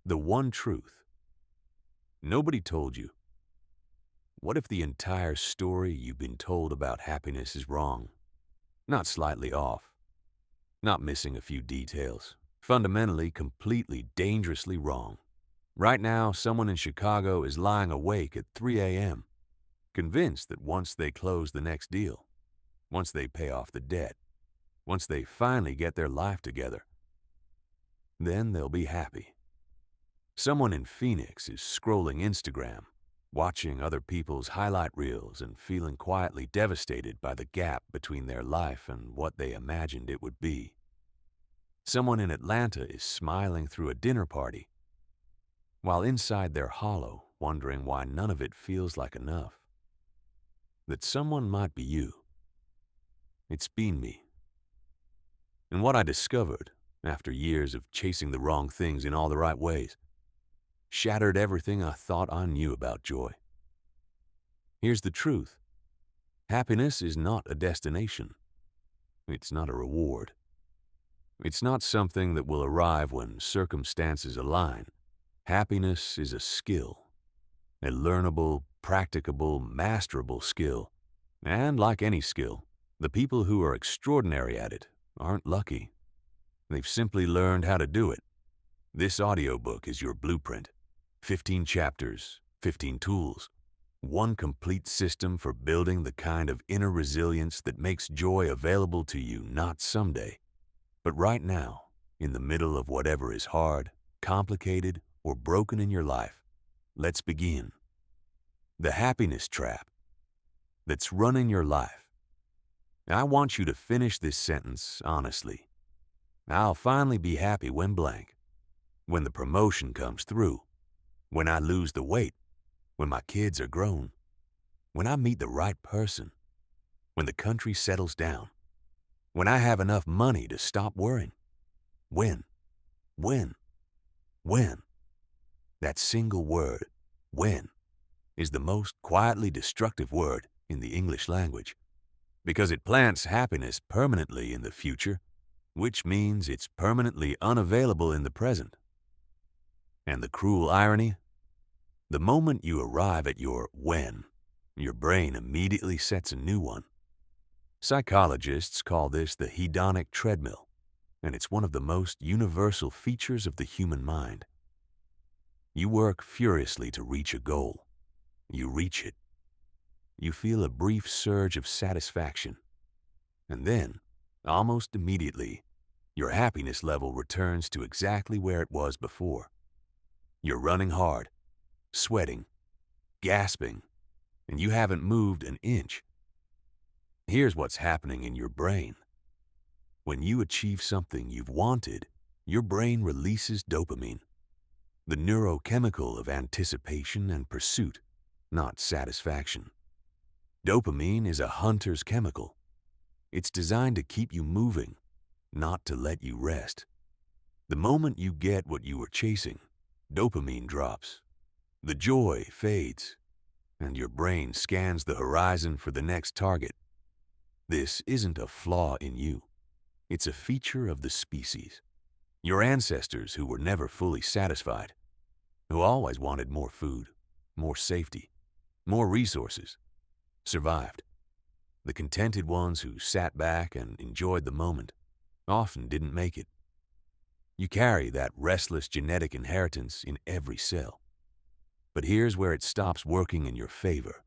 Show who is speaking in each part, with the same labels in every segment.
Speaker 1: The one truth. Nobody told you. What if the entire story you've been told about happiness is wrong? Not slightly off. Not missing a few details. Fundamentally, completely, dangerously wrong. Right now, someone in Chicago is lying awake at 3 a.m., convinced that once they close the next deal, once they pay off the debt, once they finally get their life together, then they'll be happy. Someone in Phoenix is scrolling Instagram, watching other people's highlight reels and feeling quietly devastated by the gap between their life and what they imagined it would be. Someone in Atlanta is smiling through a dinner party, while inside they're hollow, wondering why none of it feels like enough. That someone might be you. It's been me. And what I discovered, after years of chasing the wrong things in all the right ways, shattered everything I thought I knew about joy. Here's the truth. Happiness is not a destination. It's not a reward. It's not something that will arrive when circumstances align. Happiness is a skill, a learnable, practicable, masterable skill. And like any skill, the people who are extraordinary at it aren't lucky. They've simply learned how to do it. This audiobook is your blueprint. 15 chapters, 15 tools, one complete system for building the kind of inner resilience that makes joy available to you not someday, but right now, in the middle of whatever is hard, complicated, or broken in your life. Let's begin. The happiness trap that's running your life. I want you to finish this sentence honestly. I'll finally be happy when blank. When the promotion comes through. When I lose the weight. When my kids are grown. When I meet the right person. When the country settles down. When I have enough money to stop worrying. When. That single word, when, is the most quietly destructive word in the English language, because it plants happiness permanently in the future, which means it's permanently unavailable in the present. And the cruel irony? The moment you arrive at your when, your brain immediately sets a new one. Psychologists call this the hedonic treadmill, and it's one of the most universal features of the human mind. You work furiously to reach a goal. You reach it. You feel a brief surge of satisfaction. And then, almost immediately, your happiness level returns to exactly where it was before. You're running hard, sweating, gasping, and you haven't moved an inch. Here's what's happening in your brain. When you achieve something you've wanted, your brain releases dopamine, the neurochemical of anticipation and pursuit, not satisfaction. Dopamine is a hunter's chemical. It's designed to keep you moving, not to let you rest. The moment you get what you were chasing, dopamine drops. The joy fades, and your brain scans the horizon for the next target. This isn't a flaw in you. It's a feature of the species. Your ancestors who were never fully satisfied, who always wanted more food, more safety, more resources, survived. The contented ones who sat back and enjoyed the moment often didn't make it. You carry that restless genetic inheritance in every cell. But here's where it stops working in your favor.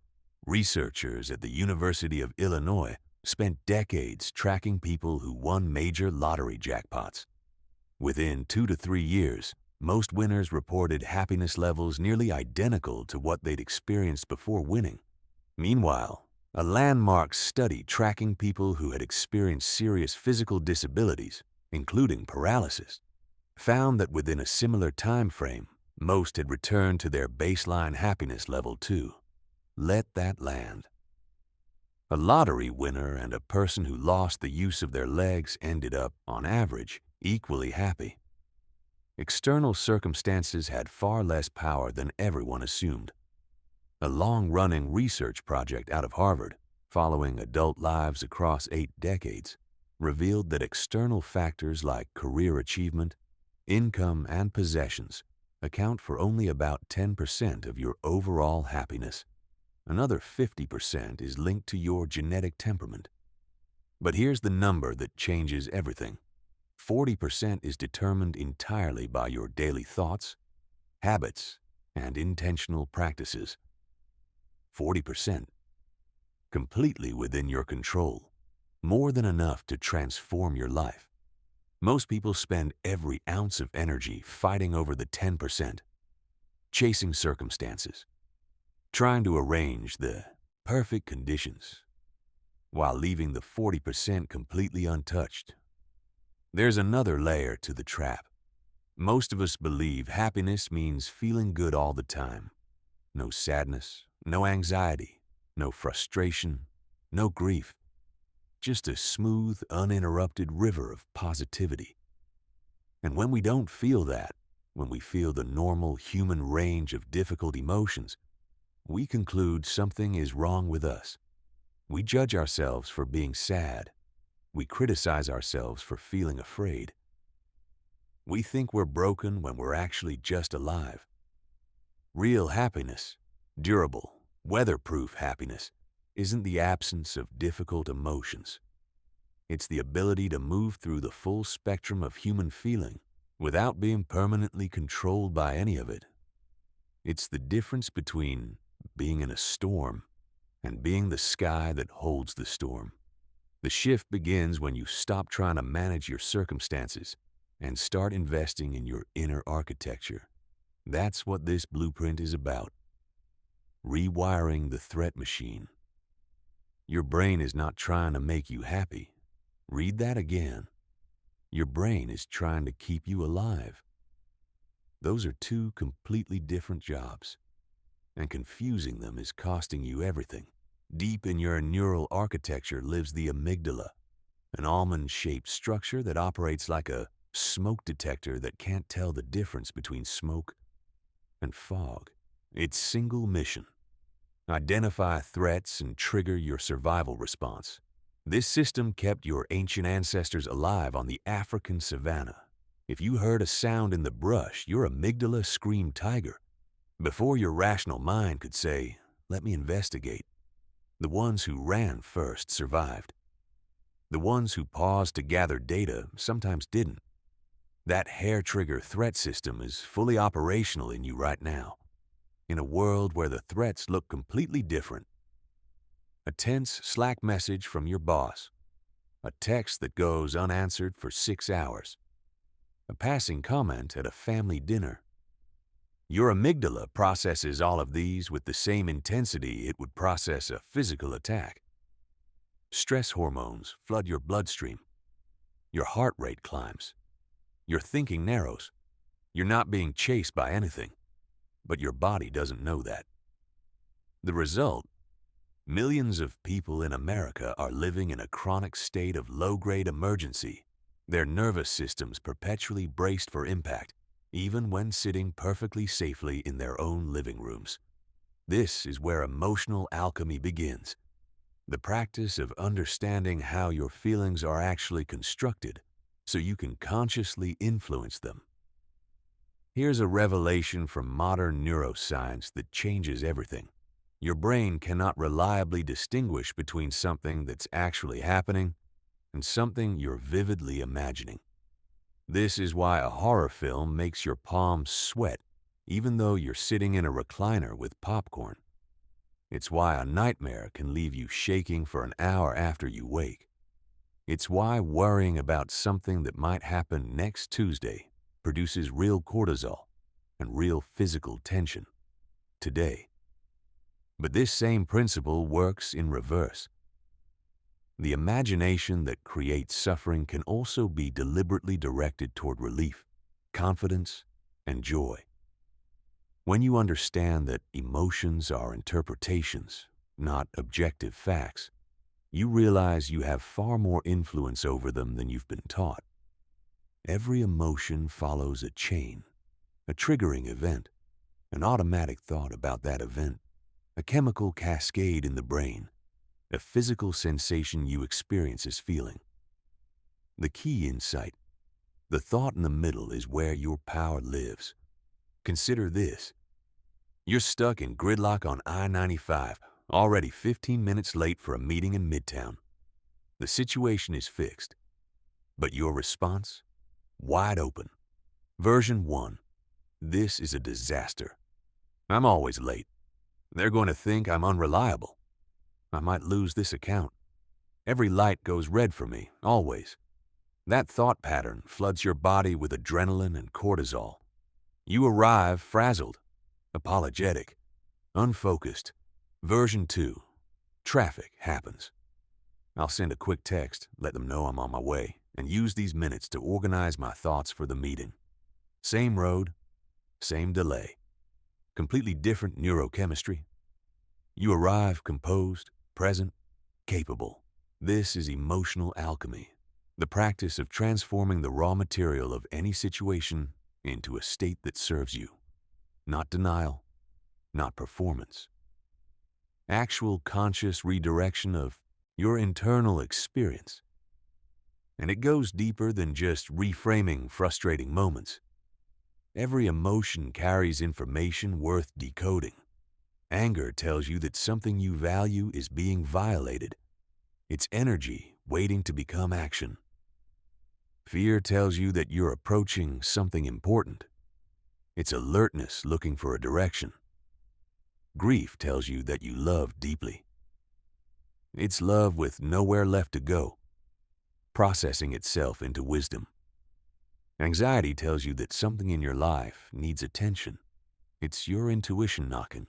Speaker 1: Researchers at the University of Illinois spent decades tracking people who won major lottery jackpots. Within 2 to 3 years, most winners reported happiness levels nearly identical to what they'd experienced before winning. Meanwhile, a landmark study tracking people who had experienced serious physical disabilities, including paralysis, found that within a similar time frame, most had returned to their baseline happiness level too. Let that land. A lottery winner and a person who lost the use of their legs ended up, on average, equally happy. External circumstances had far less power than everyone assumed. A long-running research project out of Harvard, following adult lives across 8 decades, revealed that external factors like career achievement, income, and possessions account for only about 10% of your overall happiness. Another 50% is linked to your genetic temperament. But here's the number that changes everything. 40% is determined entirely by your daily thoughts, habits, and intentional practices. 40% completely within your control, more than enough to transform your life. Most people spend every ounce of energy fighting over the 10%, chasing circumstances, trying to arrange the perfect conditions, while leaving the 40% completely untouched. There's another layer to the trap. Most of us believe happiness means feeling good all the time. No sadness, no anxiety, no frustration, no grief. Just a smooth, uninterrupted river of positivity. And when we don't feel that, when we feel the normal human range of difficult emotions, we conclude something is wrong with us. We judge ourselves for being sad. We criticize ourselves for feeling afraid. We think we're broken when we're actually just alive. Real happiness, durable, weatherproof happiness, isn't the absence of difficult emotions. It's the ability to move through the full spectrum of human feeling without being permanently controlled by any of it. It's the difference between being in a storm and being the sky that holds the storm. The shift begins when you stop trying to manage your circumstances and start investing in your inner architecture. That's what this blueprint is about. Rewiring the threat machine. Your brain is not trying to make you happy. Read that again. Your brain is trying to keep you alive. Those are two completely different jobs, and confusing them is costing you everything. Deep in your neural architecture lives the amygdala, an almond-shaped structure that operates like a smoke detector that can't tell the difference between smoke and fog. Its single mission: identify threats and trigger your survival response. This system kept your ancient ancestors alive on the African savanna. If you heard a sound in the brush, your amygdala screamed tiger before your rational mind could say, "Let me investigate." The ones who ran first survived. The ones who paused to gather data sometimes didn't. That hair-trigger threat system is fully operational in you right now, in a world where the threats look completely different. A tense Slack message from your boss, a text that goes unanswered for 6 hours, a passing comment at a family dinner. Your amygdala processes all of these with the same intensity it would process a physical attack. Stress hormones flood your bloodstream. Your heart rate climbs. Your thinking narrows. You're not being chased by anything, but your body doesn't know that. The result: millions of people in America are living in a chronic state of low-grade emergency, their nervous systems perpetually braced for impact, even when sitting perfectly safely in their own living rooms. This is where emotional alchemy begins, the practice of understanding how your feelings are actually constructed so you can consciously influence them. Here's a revelation from modern neuroscience that changes everything. Your brain cannot reliably distinguish between something that's actually happening and something you're vividly imagining. This is why a horror film makes your palms sweat, even though you're sitting in a recliner with popcorn. It's why a nightmare can leave you shaking for an hour after you wake. It's why worrying about something that might happen next Tuesday produces real cortisol and real physical tension today. But this same principle works in reverse. The imagination that creates suffering can also be deliberately directed toward relief, confidence, and joy. When you understand that emotions are interpretations, not objective facts, you realize you have far more influence over them than you've been taught. Every emotion follows a chain, a triggering event, an automatic thought about that event, a chemical cascade in the brain, a physical sensation you experience as feeling. The key insight: the thought in the middle is where your power lives. Consider this. You're stuck in gridlock on I-95, already 15 minutes late for a meeting in Midtown. The situation is fixed, but your response? Wide open. Version 1. This is a disaster. I'm always late. They're going to think I'm unreliable. I might lose this account. Every light goes red for me, always. That thought pattern floods your body with adrenaline and cortisol. You arrive frazzled, apologetic, unfocused. Version 2. Traffic happens. I'll send a quick text, let them know I'm on my way, and use these minutes to organize my thoughts for the meeting. Same road, same delay. Completely different neurochemistry. You arrive composed, present, capable. This is emotional alchemy, the practice of transforming the raw material of any situation into a state that serves you. Not denial, not performance. Actual conscious redirection of your internal experience. And it goes deeper than just reframing frustrating moments. Every emotion carries information worth decoding. Anger tells you that something you value is being violated. It's energy waiting to become action. Fear tells you that you're approaching something important. It's alertness looking for a direction. Grief tells you that you love deeply. It's love with nowhere left to go, processing itself into wisdom. Anxiety tells you that something in your life needs attention. It's your intuition knocking.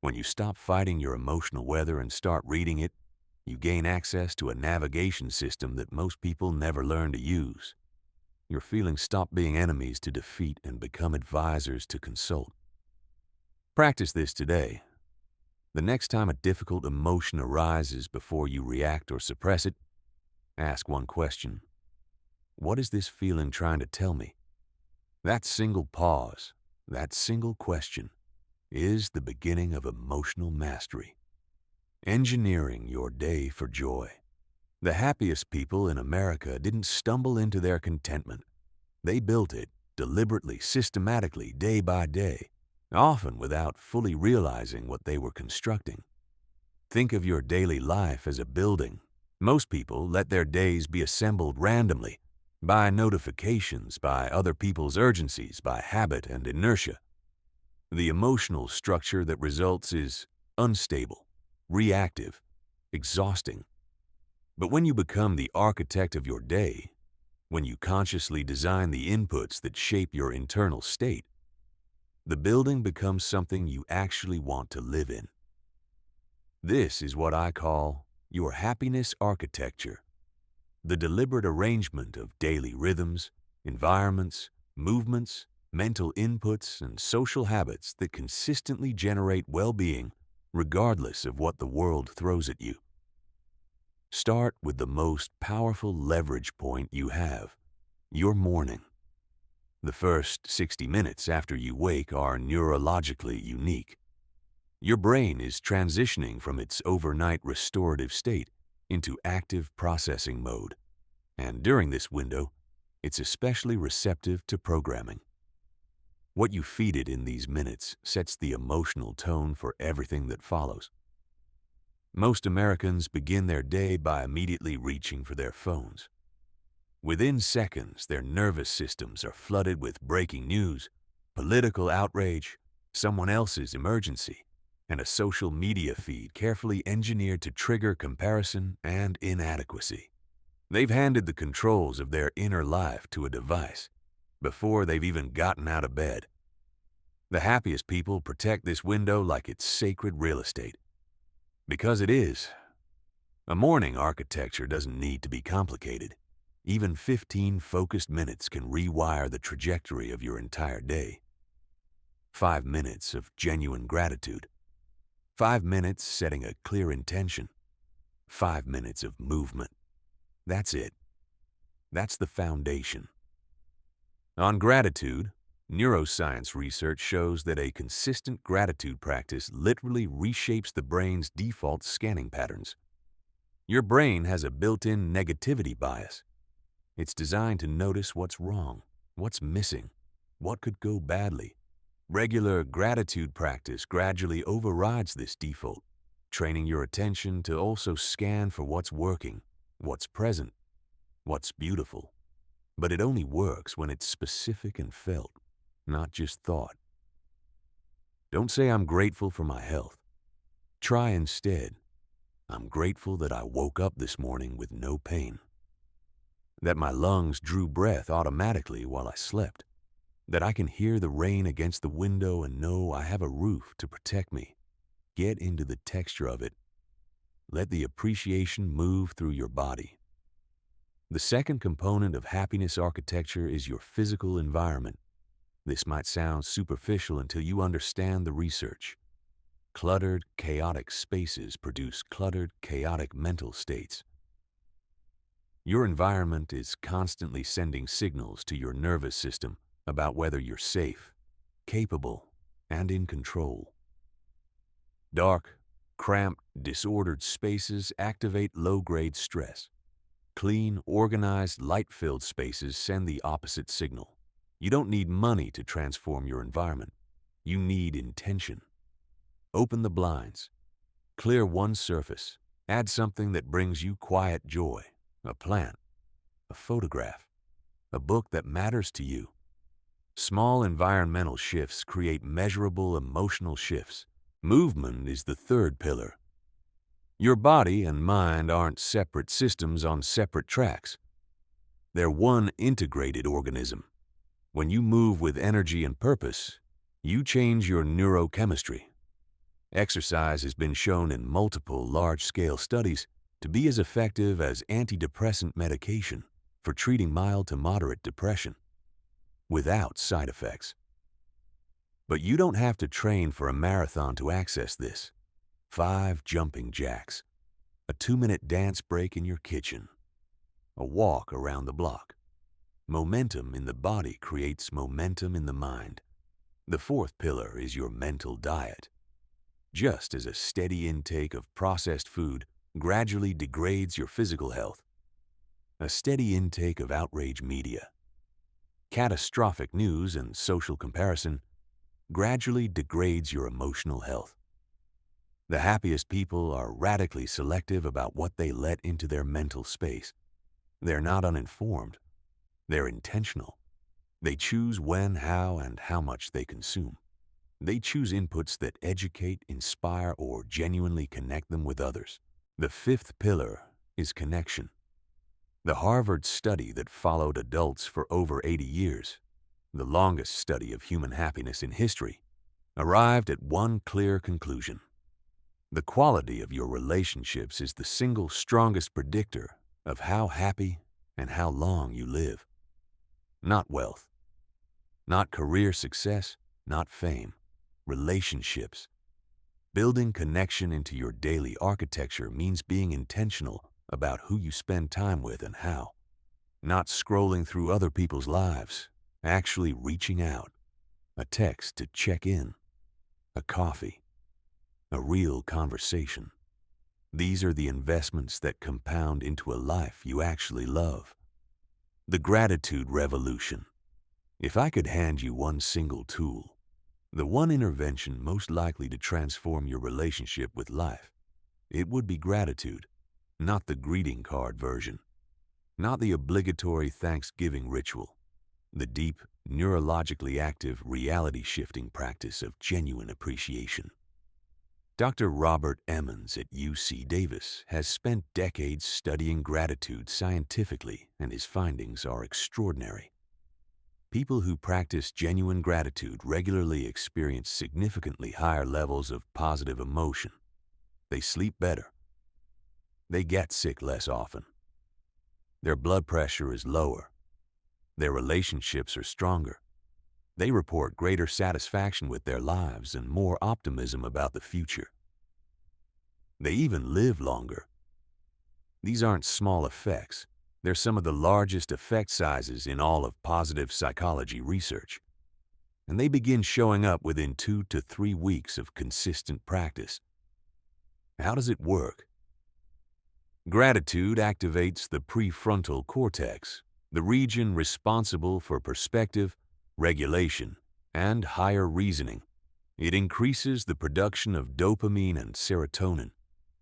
Speaker 1: When you stop fighting your emotional weather and start reading it, you gain access to a navigation system that most people never learn to use. Your feelings stop being enemies to defeat and become advisors to consult. Practice this today. The next time a difficult emotion arises, before you react or suppress it, ask one question. What is this feeling trying to tell me? That single pause, that single question, is the beginning of emotional mastery. Engineering your day for joy. The happiest people in America didn't stumble into their contentment. They built it deliberately, systematically, day by day, often without fully realizing what they were constructing. Think of your daily life as a building. Most people let their days be assembled randomly, by notifications, by other people's urgencies, by habit and inertia. The emotional structure that results is unstable, reactive, exhausting. But when you become the architect of your day, when you consciously design the inputs that shape your internal state, the building becomes something you actually want to live in. This is what I call your happiness architecture, the deliberate arrangement of daily rhythms, environments, movements, mental inputs, and social habits that consistently generate well-being regardless of what the world throws at you. Start with the most powerful leverage point you have, your morning. The first 60 minutes after you wake are neurologically unique. Your brain is transitioning from its overnight restorative state into active processing mode, and during this window, it's especially receptive to programming. What you feed it in these minutes sets the emotional tone for everything that follows. Most Americans begin their day by immediately reaching for their phones. Within seconds, their nervous systems are flooded with breaking news, political outrage, someone else's emergency, and a social media feed carefully engineered to trigger comparison and inadequacy. They've handed the controls of their inner life to a device before they've even gotten out of bed. The happiest people protect this window like it's sacred real estate. Because it is. A morning architecture doesn't need to be complicated. Even 15 focused minutes can rewire the trajectory of your entire day. 5 minutes of genuine gratitude. 5 minutes setting a clear intention. 5 minutes of movement. That's it. That's the foundation. On gratitude, neuroscience research shows that a consistent gratitude practice literally reshapes the brain's default scanning patterns. Your brain has a built-in negativity bias. It's designed to notice what's wrong, what's missing, what could go badly, Regular gratitude practice gradually overrides this default, training your attention to also scan for what's working, what's present, what's beautiful. But it only works when it's specific and felt, not just thought. Don't say I'm grateful for my health. Try instead, I'm grateful that I woke up this morning with no pain, that my lungs drew breath automatically while I slept, that I can hear the rain against the window and know I have a roof to protect me. Get into the texture of it. Let the appreciation move through your body. The second component of happiness architecture is your physical environment. This might sound superficial until you understand the research. Cluttered, chaotic spaces produce cluttered, chaotic mental states. Your environment is constantly sending signals to your nervous system about whether you're safe, capable, and in control. Dark, cramped, disordered spaces activate low-grade stress. Clean, organized, light-filled spaces send the opposite signal. You don't need money to transform your environment. You need intention. Open the blinds. Clear one surface. Add something that brings you quiet joy. A plant, a photograph, a book that matters to you. Small environmental shifts create measurable emotional shifts. Movement is the third pillar. Your body and mind aren't separate systems on separate tracks. They're one integrated organism. When you move with energy and purpose, you change your neurochemistry. Exercise has been shown in multiple large-scale studies to be as effective as antidepressant medication for treating mild to moderate depression, without side effects. But you don't have to train for a marathon to access this. 5 jumping jacks, a 2-minute dance break in your kitchen, a walk around the block. Momentum in the body creates momentum in the mind. The fourth pillar is your mental diet. Just as a steady intake of processed food gradually degrades your physical health, a steady intake of outrage media, catastrophic news, and social comparison gradually degrades your emotional health. The happiest people are radically selective about what they let into their mental space. They're not uninformed. They're intentional. They choose when, how, and how much they consume. They choose inputs that educate, inspire, or genuinely connect them with others. The fifth pillar is connection. The Harvard study that followed adults for over 80 years, the longest study of human happiness in history, arrived at one clear conclusion. The quality of your relationships is the single strongest predictor of how happy and how long you live. Not wealth, not career success, not fame. Relationships. Building connection into your daily architecture means being intentional about who you spend time with and how. Not scrolling through other people's lives, actually reaching out. A text to check in. A coffee. A real conversation. These are the investments that compound into a life you actually love. The gratitude revolution. If I could hand you one single tool, the one intervention most likely to transform your relationship with life, it would be gratitude, not the greeting card version, not the obligatory Thanksgiving ritual, the deep, neurologically active, reality-shifting practice of genuine appreciation. Dr. Robert Emmons at UC Davis has spent decades studying gratitude scientifically, and his findings are extraordinary. People who practice genuine gratitude regularly experience significantly higher levels of positive emotion. They sleep better. They get sick less often. Their blood pressure is lower. Their relationships are stronger. They report greater satisfaction with their lives and more optimism about the future. They even live longer. These aren't small effects. They're some of the largest effect sizes in all of positive psychology research. And they begin showing up within 2 to 3 weeks of consistent practice. How does it work? Gratitude activates the prefrontal cortex, the region responsible for perspective, regulation, and higher reasoning. It increases the production of dopamine and serotonin,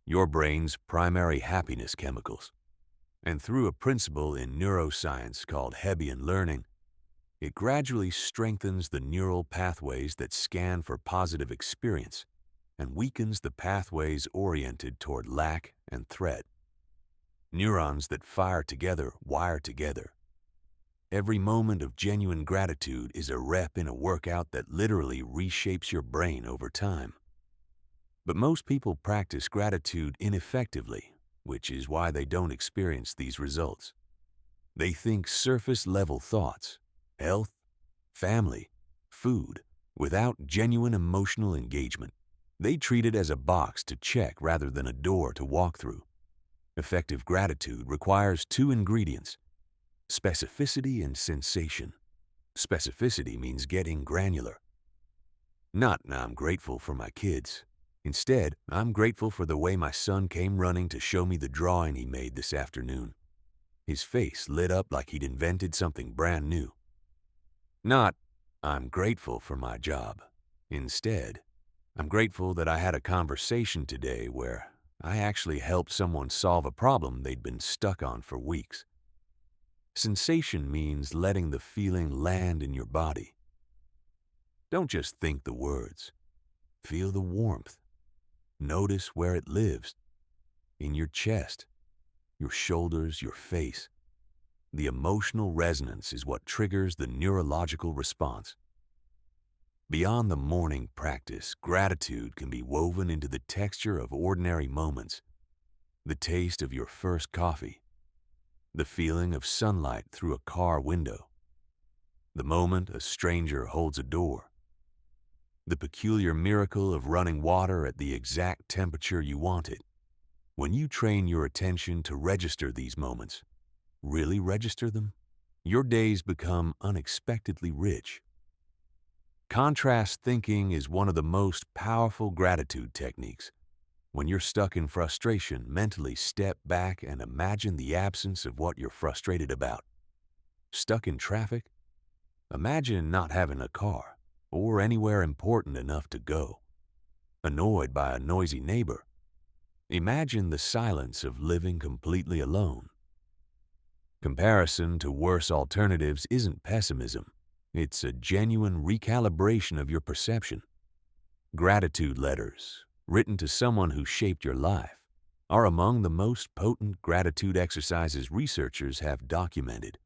Speaker 1: your brain's primary happiness chemicals. And through a principle in neuroscience called Hebbian learning, it gradually strengthens the neural pathways that scan for positive experience and weakens the pathways oriented toward lack and threat. Neurons that fire together wire together. Every moment of genuine gratitude is a rep in a workout that literally reshapes your brain over time. But most people practice gratitude ineffectively, which is why they don't experience these results. They think surface-level thoughts, health, family, food, without genuine emotional engagement. They treat it as a box to check rather than a door to walk through. Effective gratitude requires two ingredients: specificity and sensation. Specificity means getting granular. Not, I'm grateful for my kids. Instead, I'm grateful for the way my son came running to show me the drawing he made this afternoon. His face lit up like he'd invented something brand new. Not, I'm grateful for my job. Instead, I'm grateful that I had a conversation today where I actually helped someone solve a problem they'd been stuck on for weeks. Sensation means letting the feeling land in your body. Don't just think the words. Feel the warmth. Notice where it lives. In your chest, your shoulders, your face. The emotional resonance is what triggers the neurological response. Beyond the morning practice, gratitude can be woven into the texture of ordinary moments. The taste of your first coffee. The feeling of sunlight through a car window. The moment a stranger holds a door. The peculiar miracle of running water at the exact temperature you want it. When you train your attention to register these moments, really register them, your days become unexpectedly rich. Contrast thinking is one of the most powerful gratitude techniques. When you're stuck in frustration, mentally step back and imagine the absence of what you're frustrated about. Stuck in traffic? Imagine not having a car or anywhere important enough to go. Annoyed by a noisy neighbor? Imagine the silence of living completely alone. Comparison to worse alternatives isn't pessimism. It's a genuine recalibration of your perception. Gratitude letters, written to someone who shaped your life, are among the most potent gratitude exercises researchers have documented.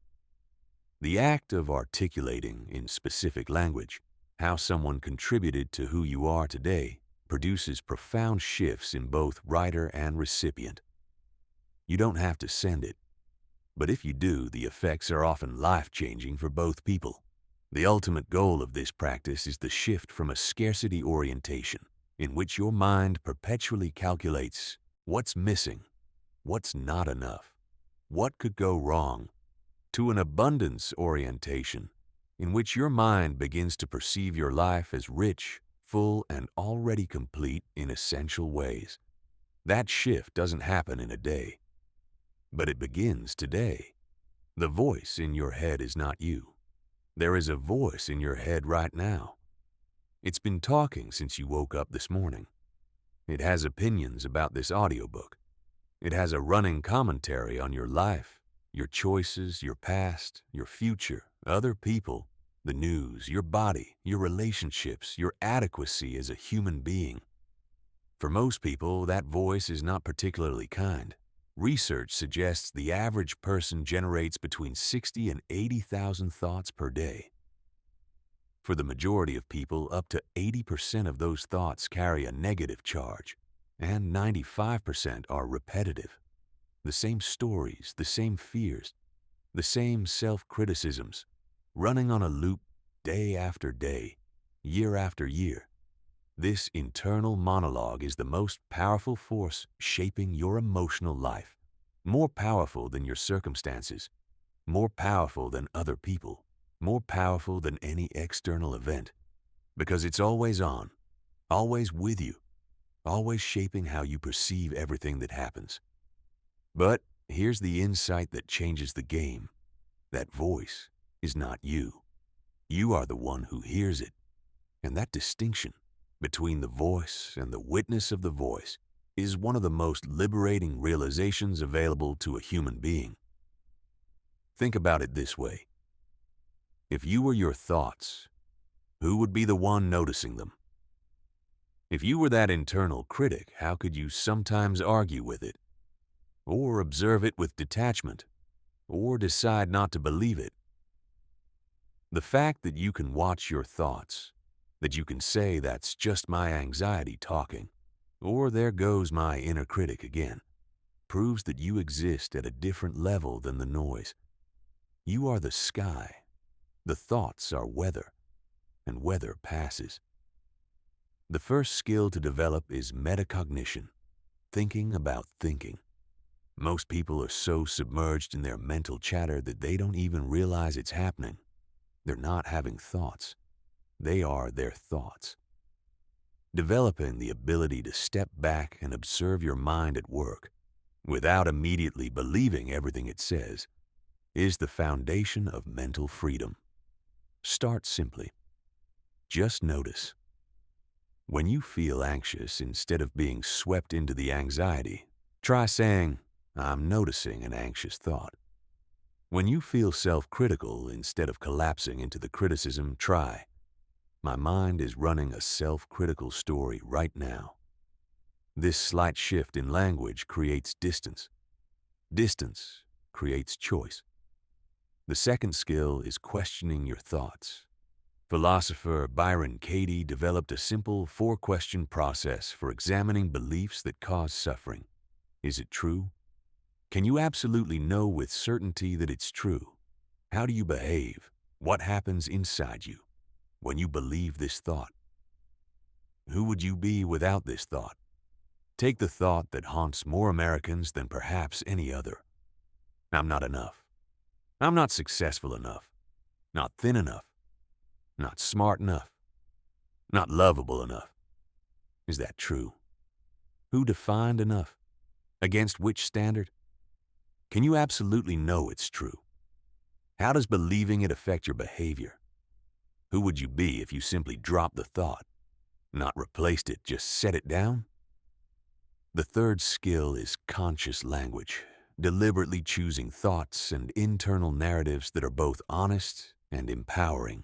Speaker 1: The act of articulating in specific language how someone contributed to who you are today produces profound shifts in both writer and recipient. You don't have to send it, but if you do, the effects are often life-changing for both people. The ultimate goal of this practice is the shift from a scarcity orientation, in which your mind perpetually calculates what's missing, what's not enough, what could go wrong, to an abundance orientation, in which your mind begins to perceive your life as rich, full, and already complete in essential ways. That shift doesn't happen in a day, but it begins today. The voice in your head is not you. There is a voice in your head right now. It's been talking since you woke up this morning. It has opinions about this audiobook. It has a running commentary on your life, your choices, your past, your future, other people, the news, your body, your relationships, your adequacy as a human being. For most people, that voice is not particularly kind. Research suggests the average person generates between 60 and 80,000 thoughts per day. For the majority of people, up to 80% of those thoughts carry a negative charge, and 95% are repetitive. The same stories, the same fears, the same self-criticisms, running on a loop day after day, year after year. This internal monologue is the most powerful force shaping your emotional life, more powerful than your circumstances, more powerful than other people, more powerful than any external event, because it's always on, always with you, always shaping how you perceive everything that happens. But here's the insight that changes the game. That voice is not you. You are the one who hears it, and that distinction between the voice and the witness of the voice is one of the most liberating realizations available to a human being. Think about it this way. If you were your thoughts, who would be the one noticing them? If you were that internal critic, how could you sometimes argue with it, or observe it with detachment, or decide not to believe it? The fact that you can watch your thoughts, that you can say that's just my anxiety talking, or there goes my inner critic again, proves that you exist at a different level than the noise. You are the sky. The thoughts are weather, and weather passes. The first skill to develop is metacognition, thinking about thinking. Most people are so submerged in their mental chatter that they don't even realize it's happening. They're not having thoughts. They are their thoughts. Developing the ability to step back and observe your mind at work, without immediately believing everything it says, is the foundation of mental freedom. Start simply. Just notice. When you feel anxious, instead of being swept into the anxiety, try saying, "I'm noticing an anxious thought." When you feel self-critical, instead of collapsing into the criticism, try, "My mind is running a self-critical story right now." This slight shift in language creates distance. Distance creates choice. The second skill is questioning your thoughts. Philosopher Byron Katie developed a simple 4-question process for examining beliefs that cause suffering. Is it true? Can you absolutely know with certainty that it's true? How do you behave? What happens inside you when you believe this thought? Who would you be without this thought? Take the thought that haunts more Americans than perhaps any other. I'm not enough. I'm not successful enough. Not thin enough. Not smart enough. Not lovable enough. Is that true? Who defined enough? Against which standard? Can you absolutely know it's true? How does believing it affect your behavior? Who would you be if you simply dropped the thought? Not replaced it, just set it down? The third skill is conscious language, deliberately choosing thoughts and internal narratives that are both honest and empowering.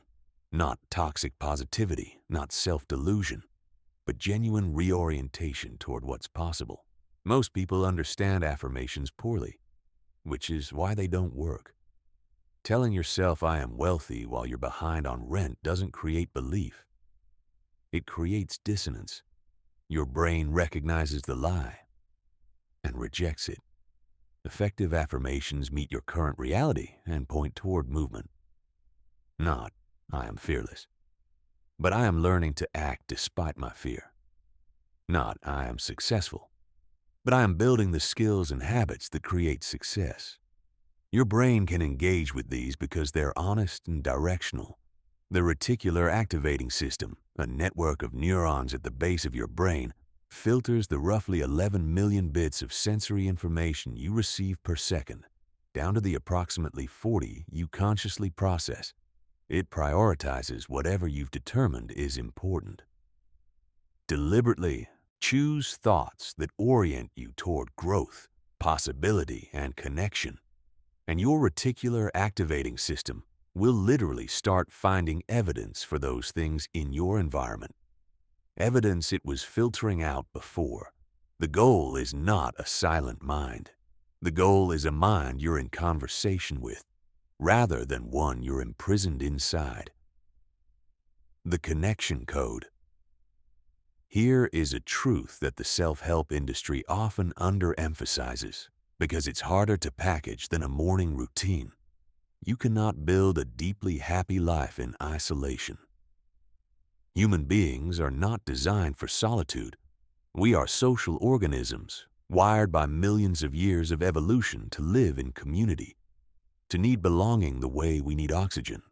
Speaker 1: Not toxic positivity, not self-delusion, but genuine reorientation toward what's possible. Most people understand affirmations poorly, which is why they don't work. Telling yourself "I am wealthy" while you're behind on rent doesn't create belief. It creates dissonance. Your brain recognizes the lie and rejects it. Effective affirmations meet your current reality and point toward movement. Not, "I am fearless," but "I am learning to act despite my fear." Not, "I am successful," but "I am building the skills and habits that create success." Your brain can engage with these because they're honest and directional. The reticular activating system, a network of neurons at the base of your brain, filters the roughly 11 million bits of sensory information you receive per second, down to the approximately 40 you consciously process. It prioritizes whatever you've determined is important. Deliberately choose thoughts that orient you toward growth, possibility, and connection, and your reticular activating system will literally start finding evidence for those things in your environment. Evidence it was filtering out before. The goal is not a silent mind. The goal is a mind you're in conversation with, rather than one you're imprisoned inside. The connection code. Here is a truth that the self-help industry often underemphasizes because it's harder to package than a morning routine. You cannot build a deeply happy life in isolation. Human beings are not designed for solitude. We are social organisms, wired by millions of years of evolution to live in community, to need belonging the way we need oxygen.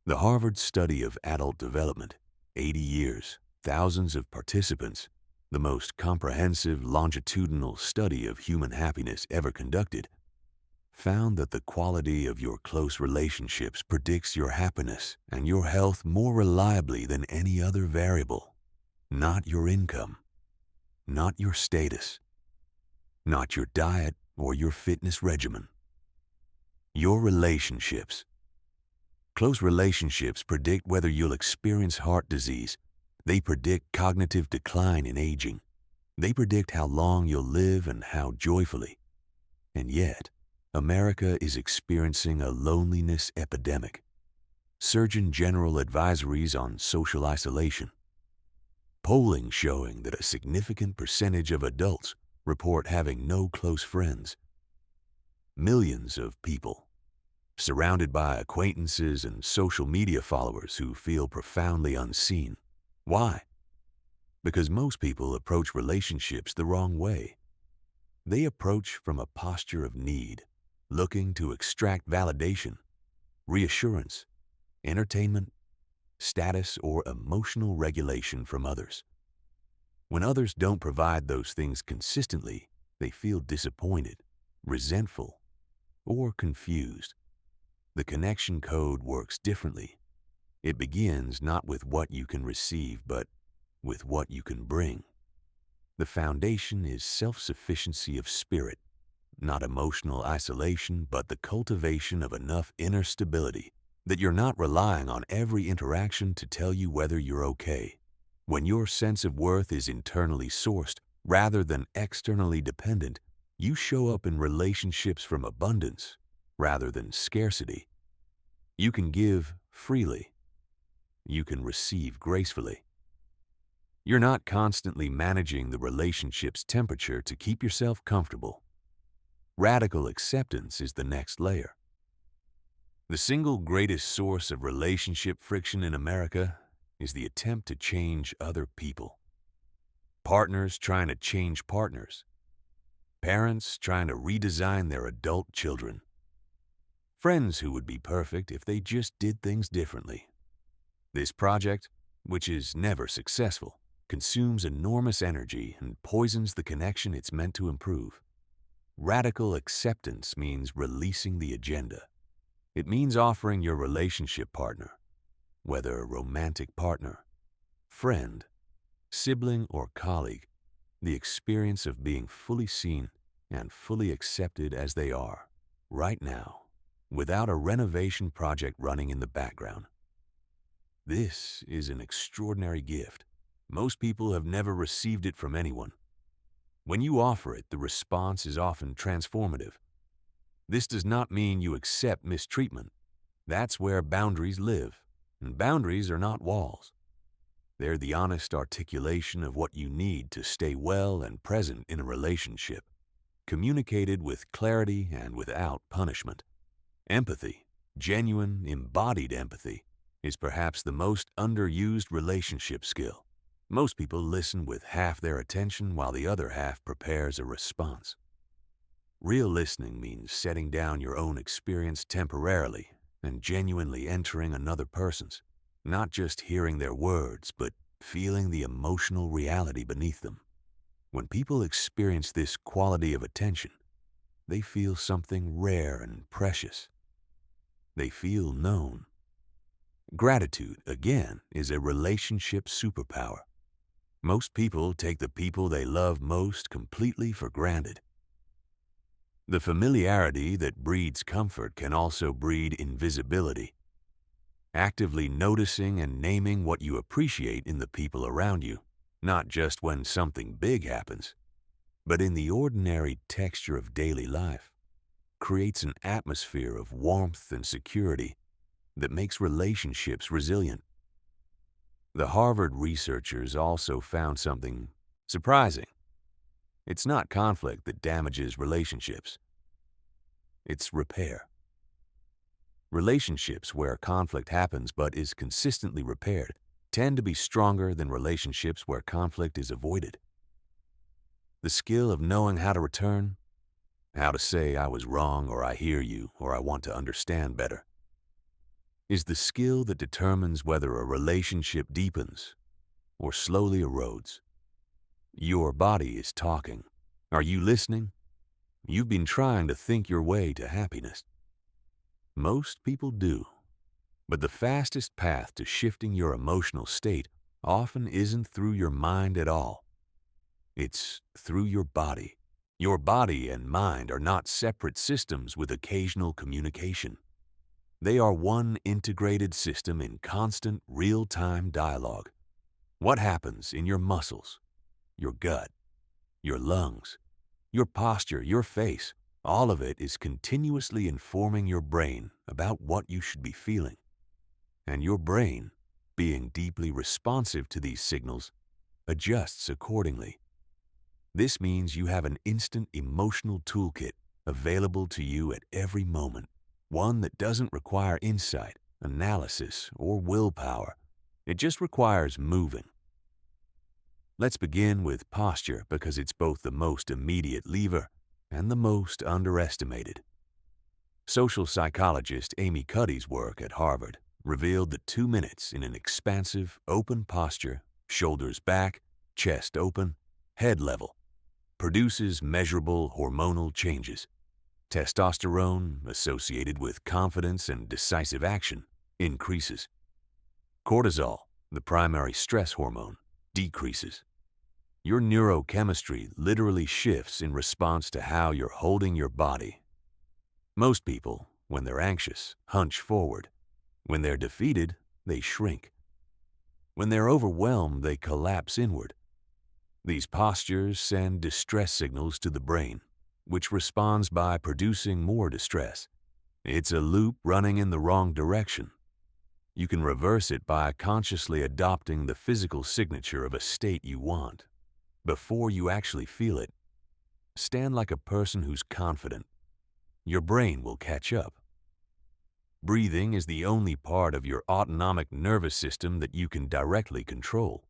Speaker 1: The Harvard study of adult development, 80 years, thousands of participants, the most comprehensive longitudinal study of human happiness ever conducted, found that the quality of your close relationships predicts your happiness and your health more reliably than any other variable. Not your income, not your status, not your diet or your fitness regimen. Your relationships. Close relationships predict whether you'll experience heart disease. They predict cognitive decline in aging. They predict how long you'll live and how joyfully. And yet, America is experiencing a loneliness epidemic. Surgeon General advisories on social isolation. Polling showing that a significant percentage of adults report having no close friends. Millions of people surrounded by acquaintances and social media followers who feel profoundly unseen. Why? Because most people approach relationships the wrong way. They approach from a posture of need, looking to extract validation, reassurance, entertainment, status, or emotional regulation from others. When others don't provide those things consistently, they feel disappointed, resentful, or confused. The connection code works differently. It begins not with what you can receive, but with what you can bring. The foundation is self-sufficiency of spirit, not emotional isolation, but the cultivation of enough inner stability that you're not relying on every interaction to tell you whether you're okay. When your sense of worth is internally sourced rather than externally dependent, you show up in relationships from abundance rather than scarcity. You can give freely. You can receive gracefully. You're not constantly managing the relationship's temperature to keep yourself comfortable. Radical acceptance is the next layer. The single greatest source of relationship friction in America is the attempt to change other people. Partners trying to change partners. Parents trying to redesign their adult children. Friends who would be perfect if they just did things differently. This project, which is never successful, consumes enormous energy and poisons the connection it's meant to improve. Radical acceptance means releasing the agenda. It means offering your relationship partner, whether a romantic partner, friend, sibling, or colleague, the experience of being fully seen and fully accepted as they are, right now, without a renovation project running in the background. This is an extraordinary gift. Most people have never received it from anyone. When you offer it, the response is often transformative. This does not mean you accept mistreatment. That's where boundaries live, and boundaries are not walls. They're the honest articulation of what you need to stay well and present in a relationship, communicated with clarity and without punishment. Empathy, genuine, embodied empathy, is perhaps the most underused relationship skill. Most people listen with half their attention while the other half prepares a response. Real listening means setting down your own experience temporarily and genuinely entering another person's, not just hearing their words, but feeling the emotional reality beneath them. When people experience this quality of attention, they feel something rare and precious. They feel known. Gratitude, again, is a relationship superpower. Most people take the people they love most completely for granted. The familiarity that breeds comfort can also breed invisibility. Actively noticing and naming what you appreciate in the people around you, not just when something big happens, but in the ordinary texture of daily life, creates an atmosphere of warmth and security that makes relationships resilient. The Harvard researchers also found something surprising. It's not conflict that damages relationships. It's repair. Relationships where conflict happens but is consistently repaired tend to be stronger than relationships where conflict is avoided. The skill of knowing how to return, how to say I was wrong or I hear you or I want to understand better, is the skill that determines whether a relationship deepens or slowly erodes. Your body is talking. Are you listening? you've been trying to think your way to happiness. Most people do, but the fastest path to shifting your emotional state often isn't through your mind at all. It's through your body. Your body and mind are not separate systems with occasional communication. They are one integrated system in constant, real-time dialogue. What happens in your muscles, your gut, your lungs, your posture, your face, all of it is continuously informing your brain about what you should be feeling. And your brain, being deeply responsive to these signals, adjusts accordingly. This means you have an instant emotional toolkit available to you at every moment, one that doesn't require insight, analysis, or willpower. It just requires moving. Let's begin with posture because it's both the most immediate lever and the most underestimated. Social psychologist Amy Cuddy's work at Harvard revealed that 2 minutes in an expansive, open posture, shoulders back, chest open, head level, produces measurable hormonal changes. Testosterone, associated with confidence and decisive action, increases. Cortisol, the primary stress hormone, decreases. Your neurochemistry literally shifts in response to how you're holding your body. Most people, when they're anxious, hunch forward. When they're defeated, they shrink. When they're overwhelmed, they collapse inward. These postures send distress signals to the brain, which responds by producing more distress. It's a loop running in the wrong direction. You can reverse it by consciously adopting the physical signature of a state you want. Before you actually feel it, stand like a person who's confident. Your brain will catch up. Breathing is the only part of your autonomic nervous system that you can directly control.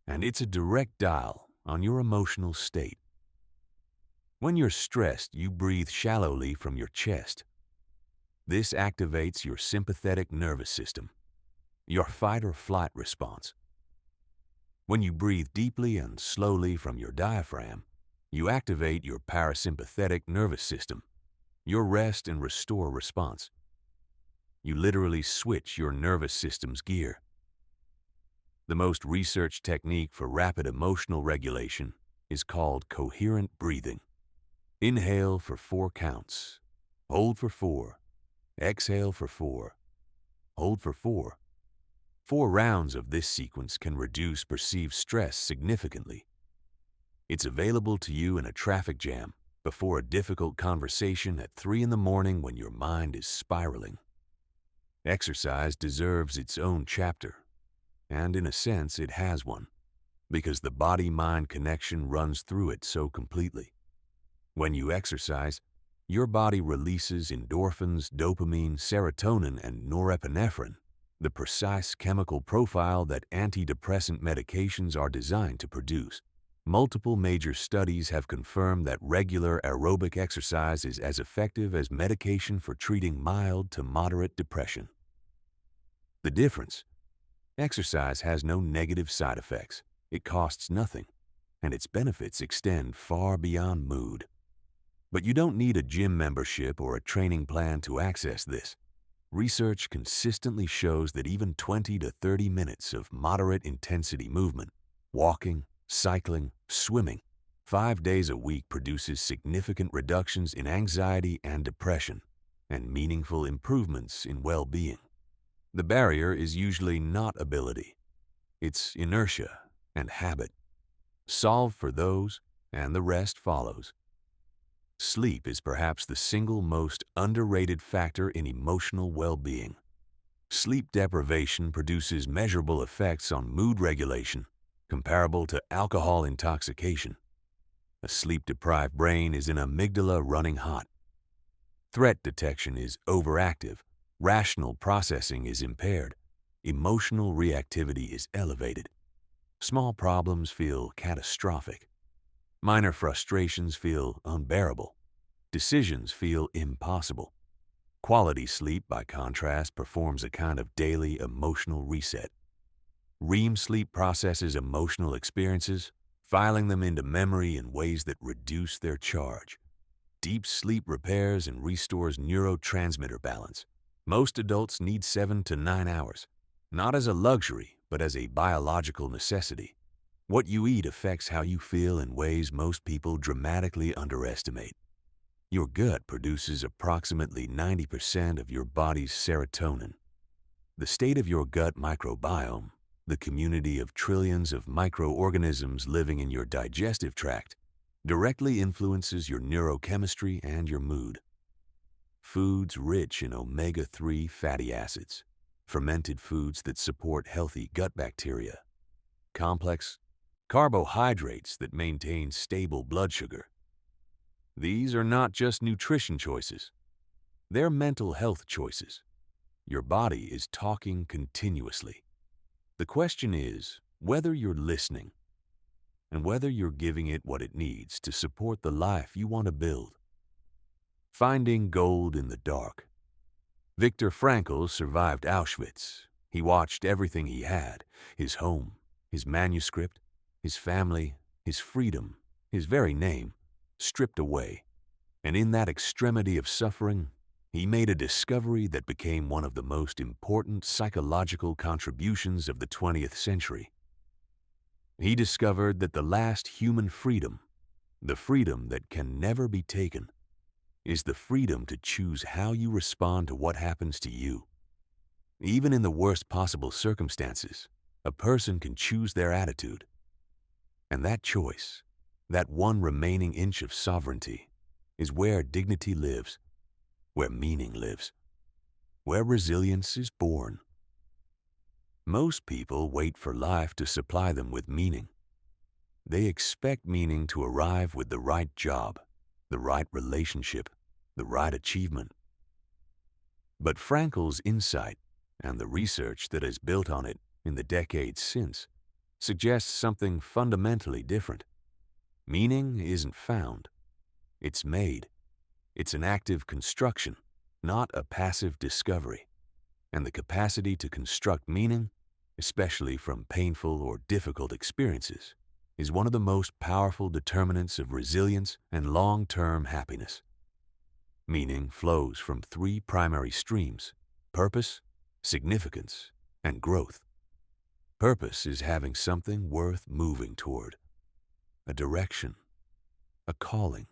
Speaker 1: And it's a direct dial on your emotional state. When you're stressed, you breathe shallowly from your chest. This activates your sympathetic nervous system, your fight or flight response. When you breathe deeply and slowly from your diaphragm, you activate your parasympathetic nervous system, your rest and restore response. You literally switch your nervous system's gear. The most researched technique for rapid emotional regulation is called coherent breathing. Inhale for 4 counts, hold for 4, exhale for 4, hold for 4. 4 rounds of this sequence can reduce perceived stress significantly. It's available to you in a traffic jam, before a difficult conversation at 3 in the morning when your mind is spiraling. Exercise deserves its own chapter, and in a sense it has one, because the body-mind connection runs through it so completely. When you exercise, your body releases endorphins, dopamine, serotonin, and norepinephrine, the precise chemical profile that antidepressant medications are designed to produce. Multiple major studies have confirmed that regular aerobic exercise is as effective as medication for treating mild to moderate depression. The difference? Exercise has no negative side effects, it costs nothing, and its benefits extend far beyond mood. But you don't need a gym membership or a training plan to access this. Research consistently shows that even 20 to 30 minutes of moderate intensity movement, walking, cycling, swimming, 5 days a week produces significant reductions in anxiety and depression, and meaningful improvements in well-being. The barrier is usually not ability. It's inertia and habit. Solve for those, and the rest follows. Sleep is perhaps the single most underrated factor in emotional well-being. Sleep deprivation produces measurable effects on mood regulation, comparable to alcohol intoxication. A sleep-deprived brain is an amygdala running hot. Threat detection is overactive. Rational processing is impaired. Emotional reactivity is elevated. Small problems feel catastrophic. Minor frustrations feel unbearable. Decisions feel impossible. Quality sleep, by contrast, performs a kind of daily emotional reset. REM sleep processes emotional experiences, filing them into memory in ways that reduce their charge. Deep sleep repairs and restores neurotransmitter balance. Most adults need 7 to 9 hours, not as a luxury, but as a biological necessity. What you eat affects how you feel in ways most people dramatically underestimate. Your gut produces approximately 90% of your body's serotonin. The state of your gut microbiome, the community of trillions of microorganisms living in your digestive tract, directly influences your neurochemistry and your mood. Foods rich in omega-3 fatty acids, fermented foods that support healthy gut bacteria, complex carbohydrates that maintain stable blood sugar. These are not just nutrition choices, they're mental health choices. Your body is talking continuously. The question is whether you're listening and whether you're giving it what it needs to support the life you want to build. Finding gold in the dark. Viktor Frankl survived Auschwitz. He watched everything he had, his home, his manuscript, his family, his freedom, his very name, stripped away. And in that extremity of suffering, he made a discovery that became one of the most important psychological contributions of the 20th century. He discovered that the last human freedom, the freedom that can never be taken, is the freedom to choose how you respond to what happens to you. Even in the worst possible circumstances, a person can choose their attitude. And that choice, that one remaining inch of sovereignty, is where dignity lives, where meaning lives, where resilience is born. Most people wait for life to supply them with meaning. They expect meaning to arrive with the right job, the right relationship, the right achievement. But Frankl's insight, and the research that has built on it in the decades since, suggests something fundamentally different. Meaning isn't found. It's made. It's an active construction, not a passive discovery. And the capacity to construct meaning, especially from painful or difficult experiences, is one of the most powerful determinants of resilience and long-term happiness. Meaning flows from 3 primary streams: purpose, significance, and growth. Purpose is having something worth moving toward, a direction, a calling,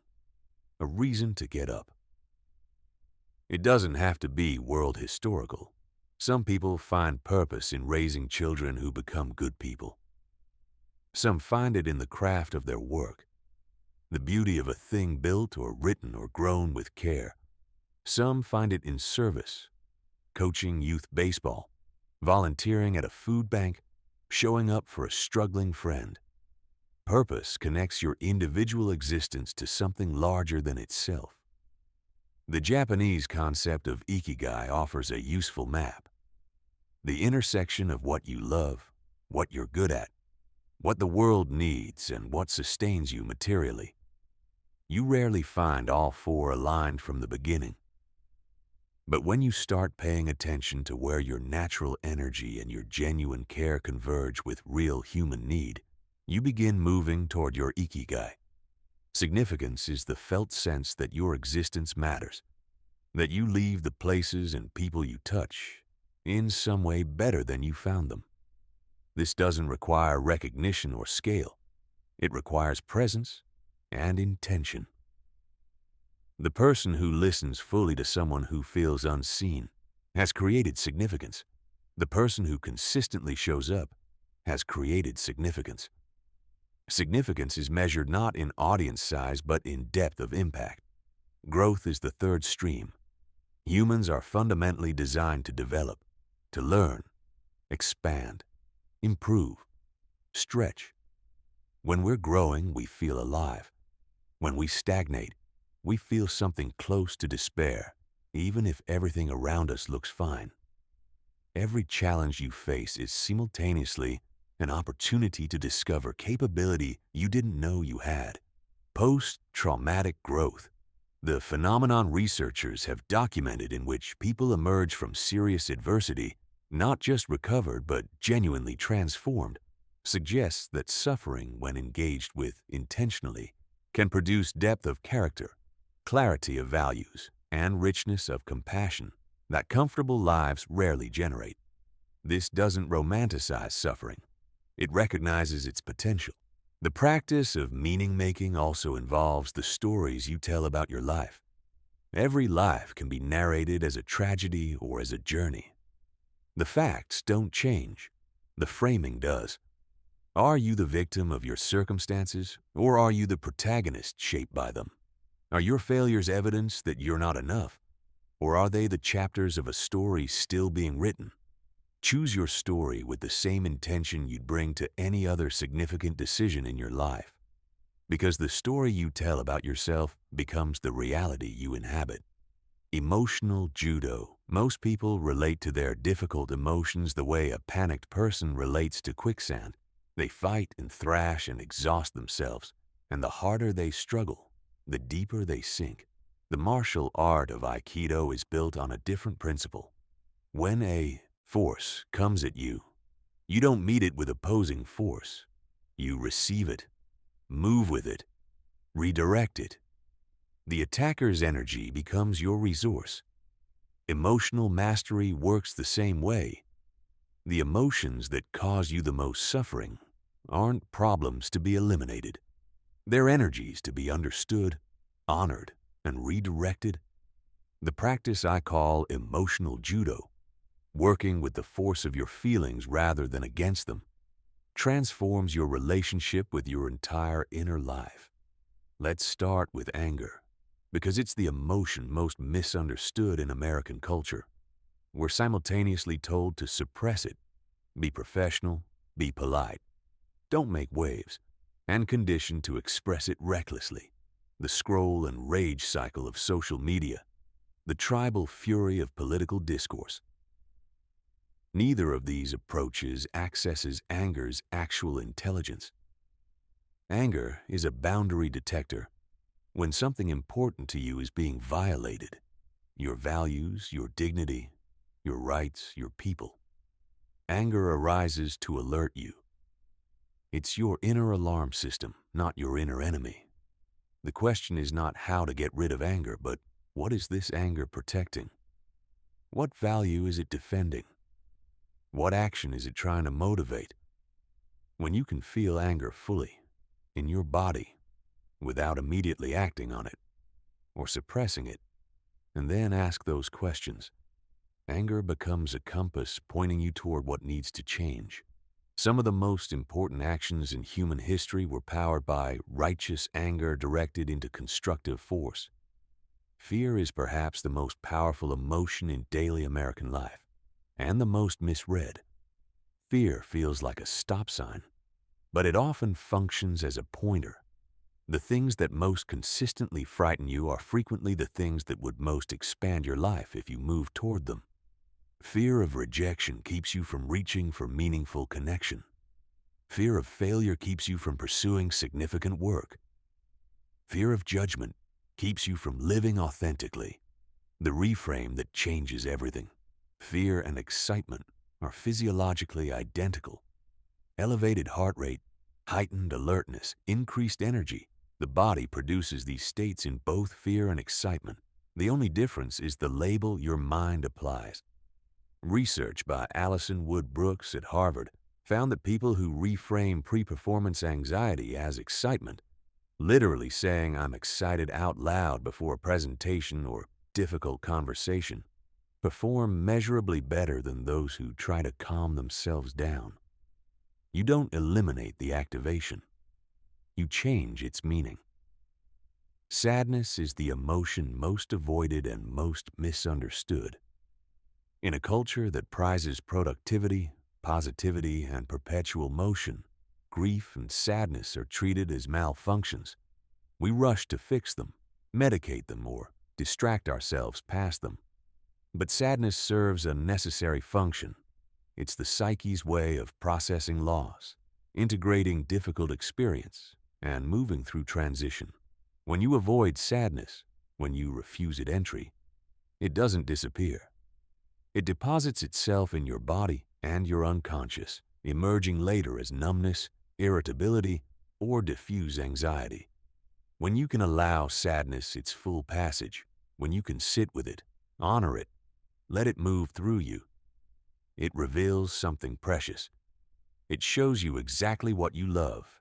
Speaker 1: a reason to get up. It doesn't have to be world historical. Some people find purpose in raising children who become good people. Some find it in the craft of their work, the beauty of a thing built or written or grown with care. Some find it in service, coaching youth baseball, volunteering at a food bank, showing up for a struggling friend. Purpose connects your individual existence to something larger than itself. The Japanese concept of ikigai offers a useful map. The intersection of what you love, what you're good at, what the world needs, and what sustains you materially. You rarely find all 4 aligned from the beginning. But when you start paying attention to where your natural energy and your genuine care converge with real human need, you begin moving toward your ikigai. Significance is the felt sense that your existence matters, that you leave the places and people you touch in some way better than you found them. This doesn't require recognition or scale. It requires presence and intention. The person who listens fully to someone who feels unseen has created significance. The person who consistently shows up has created significance. Significance is measured not in audience size but in depth of impact. Growth is the 3rd stream. Humans are fundamentally designed to develop, to learn, expand, improve, stretch. When we're growing, we feel alive. When we stagnate, we feel something close to despair, even if everything around us looks fine. Every challenge you face is simultaneously an opportunity to discover capability you didn't know you had. Post-traumatic growth, the phenomenon researchers have documented in which people emerge from serious adversity, not just recovered but genuinely transformed, suggests that suffering, when engaged with intentionally, can produce depth of character, clarity of values, and richness of compassion that comfortable lives rarely generate. This doesn't romanticize suffering. It recognizes its potential. The practice of meaning-making also involves the stories you tell about your life. Every life can be narrated as a tragedy or as a journey. The facts don't change. The framing does. Are you the victim of your circumstances, or are you the protagonist shaped by them? Are your failures evidence that you're not enough, or are they the chapters of a story still being written? Choose your story with the same intention you'd bring to any other significant decision in your life, because the story you tell about yourself becomes the reality you inhabit. Emotional judo. Most people relate to their difficult emotions the way a panicked person relates to quicksand. They fight and thrash and exhaust themselves, and the harder they struggle, the deeper they sink. The martial art of Aikido is built on a different principle. When a force comes at you, you don't meet it with opposing force. You receive it, move with it, redirect it. The attacker's energy becomes your resource. Emotional mastery works the same way. The emotions that cause you the most suffering aren't problems to be eliminated. They're energies to be understood, honored, and redirected. The practice I call emotional judo, working with the force of your feelings rather than against them, transforms your relationship with your entire inner life. Let's start with anger, because it's the emotion most misunderstood in American culture. We're simultaneously told to suppress it, be professional, be polite, don't make waves, and conditioned to express it recklessly. The scroll and rage cycle of social media, the tribal fury of political discourse. Neither of these approaches accesses anger's actual intelligence. Anger is a boundary detector. When something important to you is being violated, your values, your dignity, your rights, your people, anger arises to alert you. It's your inner alarm system, not your inner enemy. The question is not how to get rid of anger, but what is this anger protecting? What value is it defending? What action is it trying to motivate? When you can feel anger fully, in your body, without immediately acting on it, or suppressing it, and then ask those questions, anger becomes a compass pointing you toward what needs to change. Some of the most important actions in human history were powered by righteous anger directed into constructive force. Fear is perhaps the most powerful emotion in daily American life, and the most misread. Fear feels like a stop sign, but it often functions as a pointer. The things that most consistently frighten you are frequently the things that would most expand your life if you move toward them. Fear of rejection keeps you from reaching for meaningful connection. Fear of failure keeps you from pursuing significant work. Fear of judgment keeps you from living authentically. The reframe that changes everything. Fear and excitement are physiologically identical. Elevated heart rate, heightened alertness, increased energy. The body produces these states in both fear and excitement. The only difference is the label your mind applies. Research by Allison Wood Brooks at Harvard found that people who reframe pre-performance anxiety as excitement, literally saying I'm excited out loud before a presentation or difficult conversation, perform measurably better than those who try to calm themselves down. You don't eliminate the activation. You change its meaning. Sadness is the emotion most avoided and most misunderstood. In a culture that prizes productivity, positivity, and perpetual motion, grief and sadness are treated as malfunctions. We rush to fix them, medicate them, or distract ourselves past them. But sadness serves a necessary function. It's the psyche's way of processing loss, integrating difficult experience, and moving through transition. When you avoid sadness, when you refuse its entry, it doesn't disappear. It deposits itself in your body and your unconscious, emerging later as numbness, irritability, or diffuse anxiety. When you can allow sadness its full passage, when you can sit with it, honor it, let it move through you, it reveals something precious. It shows you exactly what you love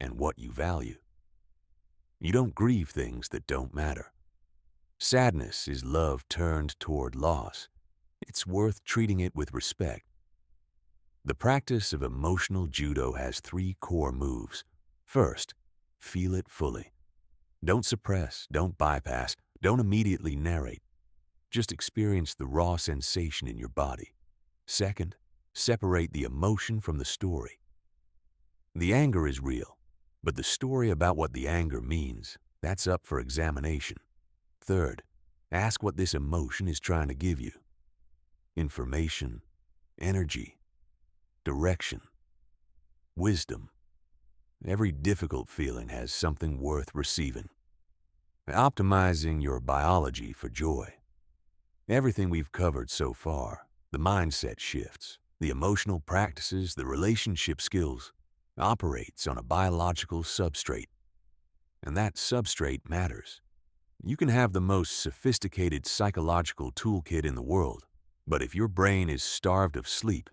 Speaker 1: and what you value. You don't grieve things that don't matter. Sadness is love turned toward loss. It's worth treating it with respect. The practice of emotional judo has 3 core moves. First, feel it fully. Don't suppress, don't bypass, don't immediately narrate. Just experience the raw sensation in your body. Second, separate the emotion from the story. The anger is real, but the story about what the anger means, that's up for examination. Third, ask what this emotion is trying to give you. Information, energy, direction, wisdom. Every difficult feeling has something worth receiving. Optimizing your biology for joy. Everything we've covered so far, the mindset shifts, the emotional practices, the relationship skills, operates on a biological substrate. And that substrate matters. You can have the most sophisticated psychological toolkit in the world, but if your brain is starved of sleep,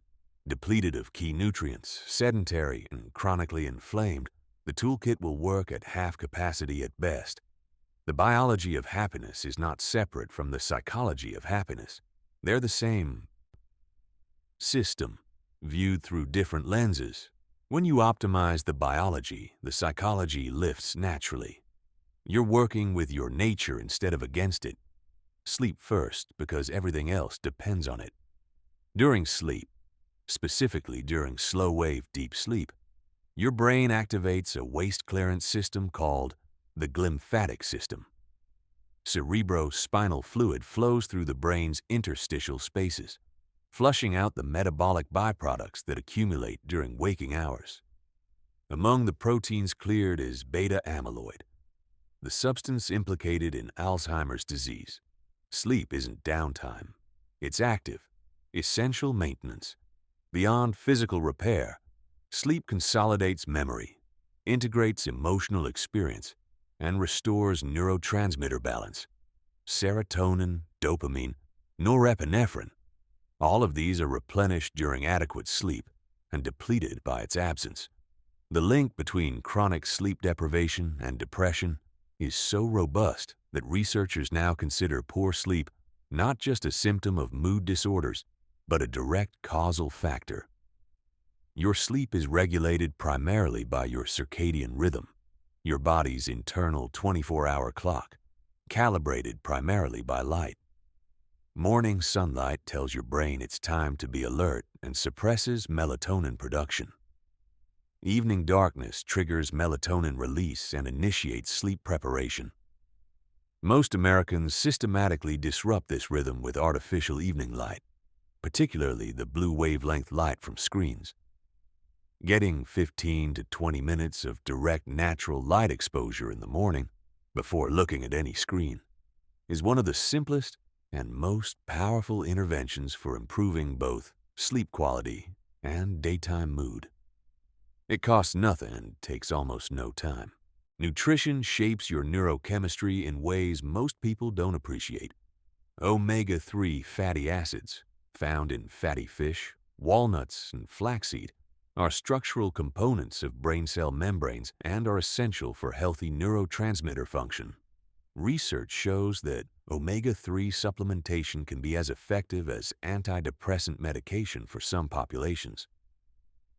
Speaker 1: depleted of key nutrients, sedentary and chronically inflamed, the toolkit will work at half capacity at best. The biology of happiness is not separate from the psychology of happiness. They're the same system, viewed through different lenses. When you optimize the biology, the psychology lifts naturally. You're working with your nature instead of against it. Sleep first because everything else depends on it. During sleep, specifically during slow-wave deep sleep, your brain activates a waste clearance system called the glymphatic system. Cerebrospinal fluid flows through the brain's interstitial spaces, flushing out the metabolic byproducts that accumulate during waking hours. Among the proteins cleared is beta amyloid, the substance implicated in Alzheimer's disease. Sleep isn't downtime. It's active, essential maintenance. Beyond physical repair, sleep consolidates memory, integrates emotional experience, and restores neurotransmitter balance. Serotonin, dopamine, norepinephrine, all of these are replenished during adequate sleep and depleted by its absence. The link between chronic sleep deprivation and depression is so robust that researchers now consider poor sleep not just a symptom of mood disorders, but a direct causal factor. Your sleep is regulated primarily by your circadian rhythm, your body's internal 24-hour clock, calibrated primarily by light. Morning sunlight tells your brain it's time to be alert and suppresses melatonin production. Evening darkness triggers melatonin release and initiates sleep preparation. Most Americans systematically disrupt this rhythm with artificial evening light, particularly the blue wavelength light from screens. Getting 15 to 20 minutes of direct natural light exposure in the morning, before looking at any screen, is one of the simplest and most powerful interventions for improving both sleep quality and daytime mood. It costs nothing and takes almost no time. Nutrition shapes your neurochemistry in ways most people don't appreciate. Omega-3 fatty acids, found in fatty fish, walnuts, and flaxseed, are structural components of brain cell membranes and are essential for healthy neurotransmitter function. Research shows that omega-3 supplementation can be as effective as antidepressant medication for some populations.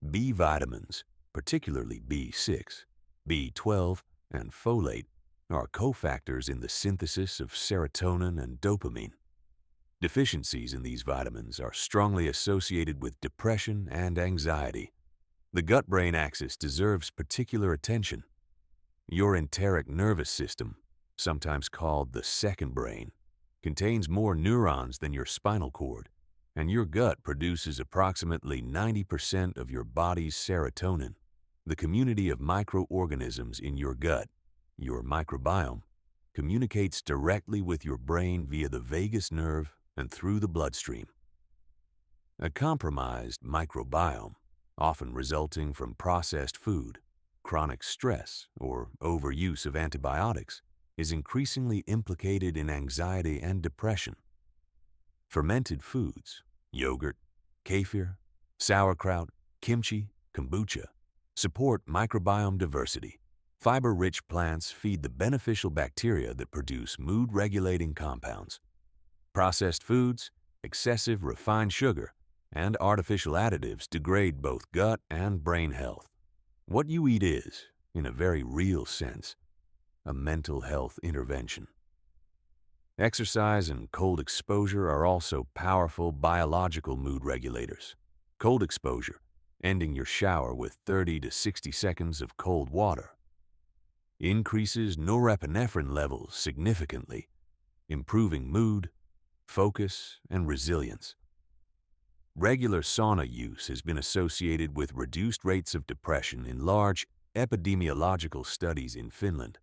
Speaker 1: B vitamins, particularly B6, B12, and folate, are cofactors in the synthesis of serotonin and dopamine. Deficiencies in these vitamins are strongly associated with depression and anxiety. The gut-brain axis deserves particular attention. Your enteric nervous system, sometimes called the second brain, contains more neurons than your spinal cord, and your gut produces approximately 90% of your body's serotonin. The community of microorganisms in your gut, your microbiome, communicates directly with your brain via the vagus nerve and through the bloodstream. A compromised microbiome, often resulting from processed food, chronic stress or overuse of antibiotics is increasingly implicated in anxiety and depression. Fermented foods, yogurt, kefir, sauerkraut, kimchi, kombucha, support microbiome diversity. Fiber-rich plants feed the beneficial bacteria that produce mood-regulating compounds. Processed foods, excessive refined sugar, and artificial additives degrade both gut and brain health. What you eat is, in a very real sense, a mental health intervention. Exercise and cold exposure are also powerful biological mood regulators. Cold exposure, ending your shower with 30 to 60 seconds of cold water, increases norepinephrine levels significantly, improving mood, focus, and resilience. Regular sauna use has been associated with reduced rates of depression in large epidemiological studies in Finland.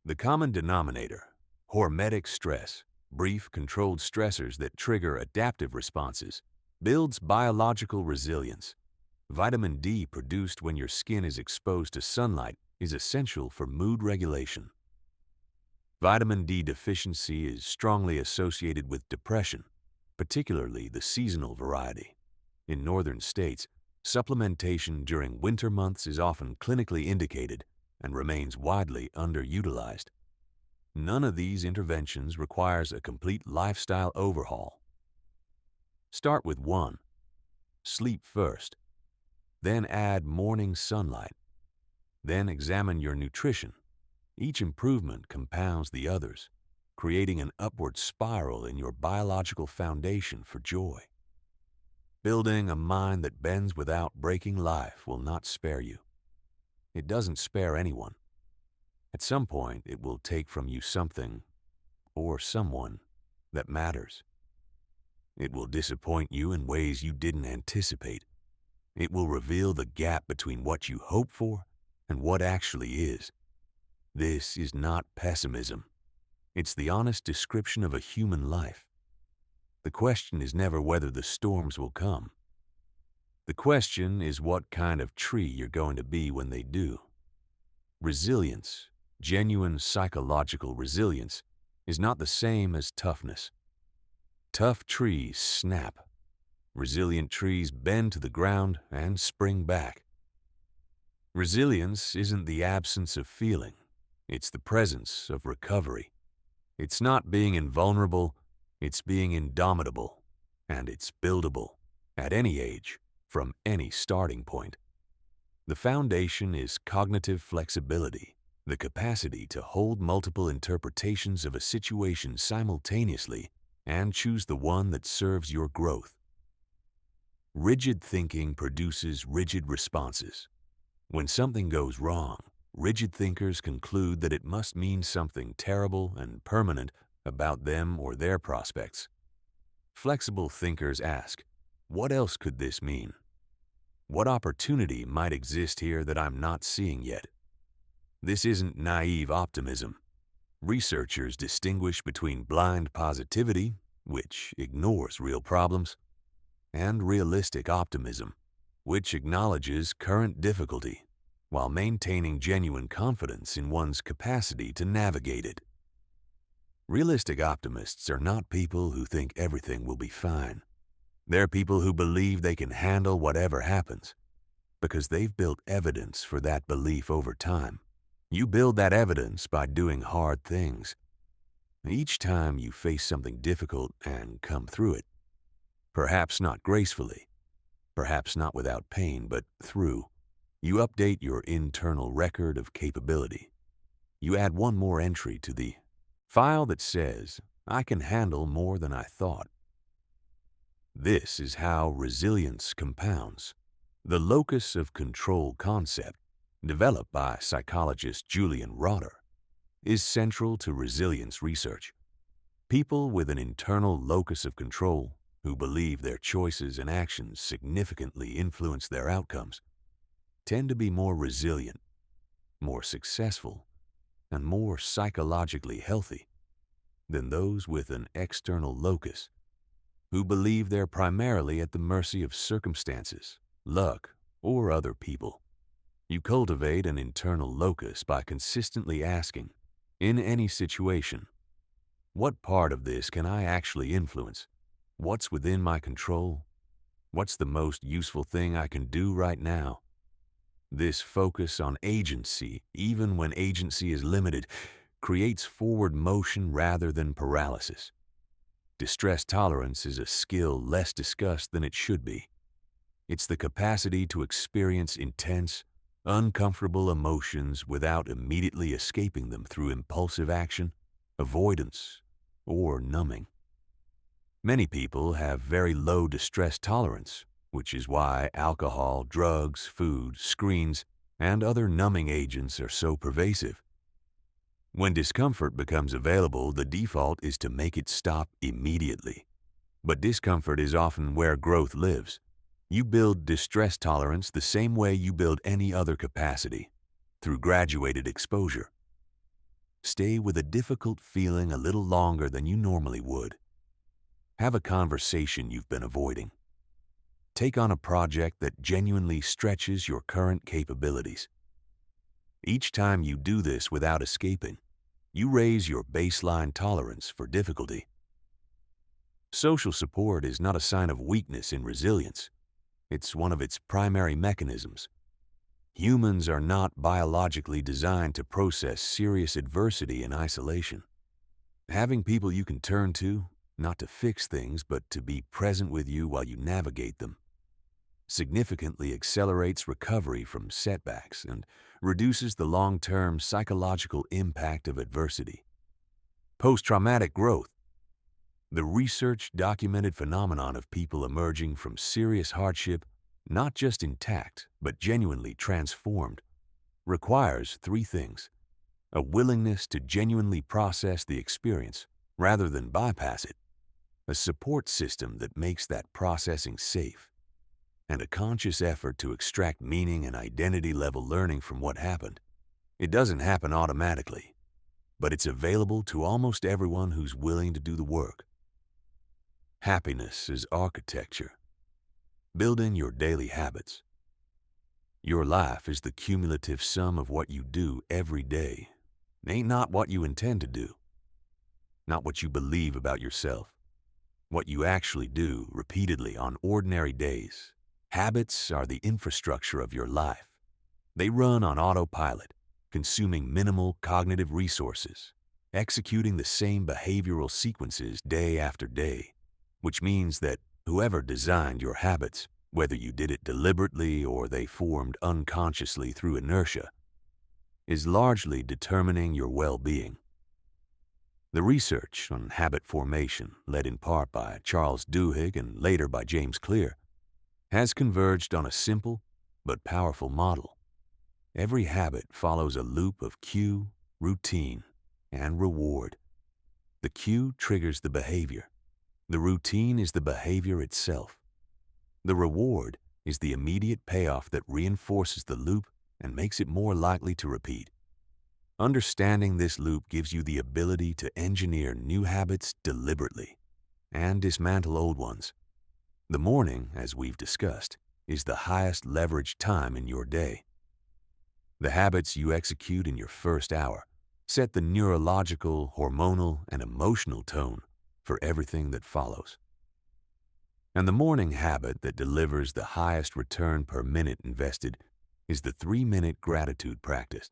Speaker 1: The common denominator, hormetic stress, brief controlled stressors that trigger adaptive responses, builds biological resilience. Vitamin D produced when your skin is exposed to sunlight is essential for mood regulation. Vitamin D deficiency is strongly associated with depression, particularly the seasonal variety. In northern states, supplementation during winter months is often clinically indicated and remains widely underutilized. None of these interventions requires a complete lifestyle overhaul. Start with 1. Sleep first. Then add morning sunlight. Then examine your nutrition. Each improvement compounds the others, creating an upward spiral in your biological foundation for joy. Building a mind that bends without breaking life will not spare you. It doesn't spare anyone. At some point, it will take from you something or someone that matters. It will disappoint you in ways you didn't anticipate. It will reveal the gap between what you hope for and what actually is. This is not pessimism. It's the honest description of a human life. The question is never whether the storms will come. The question is what kind of tree you're going to be when they do. Resilience, genuine psychological resilience, is not the same as toughness. Tough trees snap. Resilient trees bend to the ground and spring back. Resilience isn't the absence of feeling. It's the presence of recovery. It's not being invulnerable, it's being indomitable, and it's buildable at any age, from any starting point. The foundation is cognitive flexibility, the capacity to hold multiple interpretations of a situation simultaneously and choose the one that serves your growth. Rigid thinking produces rigid responses. When something goes wrong, rigid thinkers conclude that it must mean something terrible and permanent about them or their prospects. Flexible thinkers ask, what else could this mean? What opportunity might exist here that I'm not seeing yet? This isn't naive optimism. Researchers distinguish between blind positivity, which ignores real problems, and realistic optimism, which acknowledges current difficulty while maintaining genuine confidence in one's capacity to navigate it. Realistic optimists are not people who think everything will be fine. They're people who believe they can handle whatever happens because they've built evidence for that belief over time. You build that evidence by doing hard things. Each time you face something difficult and come through it, perhaps not gracefully, perhaps not without pain, but through, you update your internal record of capability. You add one more entry to the file that says, I can handle more than I thought. This is how resilience compounds. The locus of control concept, developed by psychologist Julian Rotter, is central to resilience research. People with an internal locus of control, who believe their choices and actions significantly influence their outcomes, tend to be more resilient, more successful, and more psychologically healthy than those with an external locus, who believe they're primarily at the mercy of circumstances, luck, or other people. You cultivate an internal locus by consistently asking, in any situation, what part of this can I actually influence? What's within my control? What's the most useful thing I can do right now? This focus on agency, even when agency is limited, creates forward motion rather than paralysis. Distress tolerance is a skill less discussed than it should be. It's the capacity to experience intense, uncomfortable emotions without immediately escaping them through impulsive action, avoidance, or numbing. Many people have very low distress tolerance, which is why alcohol, drugs, food, screens, and other numbing agents are so pervasive. When discomfort becomes available, the default is to make it stop immediately. But discomfort is often where growth lives. You build distress tolerance the same way you build any other capacity, through graduated exposure. Stay with a difficult feeling a little longer than you normally would. Have a conversation you've been avoiding. Take on a project that genuinely stretches your current capabilities. Each time you do this without escaping, you raise your baseline tolerance for difficulty. Social support is not a sign of weakness in resilience. It's one of its primary mechanisms. Humans are not biologically designed to process serious adversity in isolation. Having people you can turn to, not to fix things, but to be present with you while you navigate them, significantly accelerates recovery from setbacks and reduces the long-term psychological impact of adversity. Post-traumatic growth, the research-documented phenomenon of people emerging from serious hardship, not just intact, but genuinely transformed, requires three things: a willingness to genuinely process the experience rather than bypass it, a support system that makes that processing safe, and a conscious effort to extract meaning and identity-level learning from what happened. It doesn't happen automatically, but it's available to almost everyone who's willing to do the work. Happiness is architecture. Building your daily habits. Your life is the cumulative sum of what you do every day. Ain't not what you intend to do. Not what you believe about yourself. What you actually do repeatedly on ordinary days. Habits are the infrastructure of your life. They run on autopilot, consuming minimal cognitive resources, executing the same behavioral sequences day after day, which means that whoever designed your habits, whether you did it deliberately or they formed unconsciously through inertia, is largely determining your well-being. The research on habit formation, led in part by Charles Duhigg and later by James Clear, has converged on a simple but powerful model. Every habit follows a loop of cue, routine, and reward. The cue triggers the behavior. The routine is the behavior itself. The reward is the immediate payoff that reinforces the loop and makes it more likely to repeat. Understanding this loop gives you the ability to engineer new habits deliberately and dismantle old ones. The morning, as we've discussed, is the highest leveraged time in your day. The habits you execute in your first hour set the neurological, hormonal, and emotional tone for everything that follows. And the morning habit that delivers the highest return per minute invested is the 3-minute gratitude practice.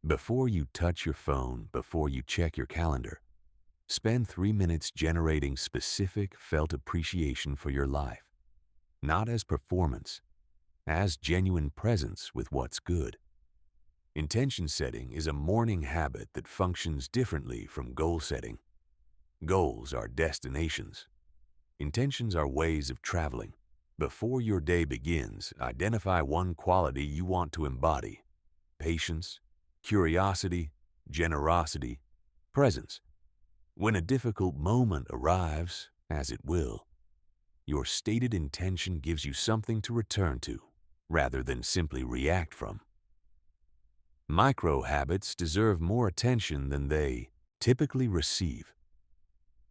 Speaker 1: Before you touch your phone, before you check your calendar, spend 3 minutes generating specific felt appreciation for your life, not as performance, as genuine presence with what's good. Intention setting is a morning habit that functions differently from goal setting. Goals are destinations. Intentions are ways of traveling. Before your day begins, identify one quality you want to embody: patience, curiosity, generosity, presence. When a difficult moment arrives, as it will, your stated intention gives you something to return to, rather than simply react from. Micro habits deserve more attention than they typically receive.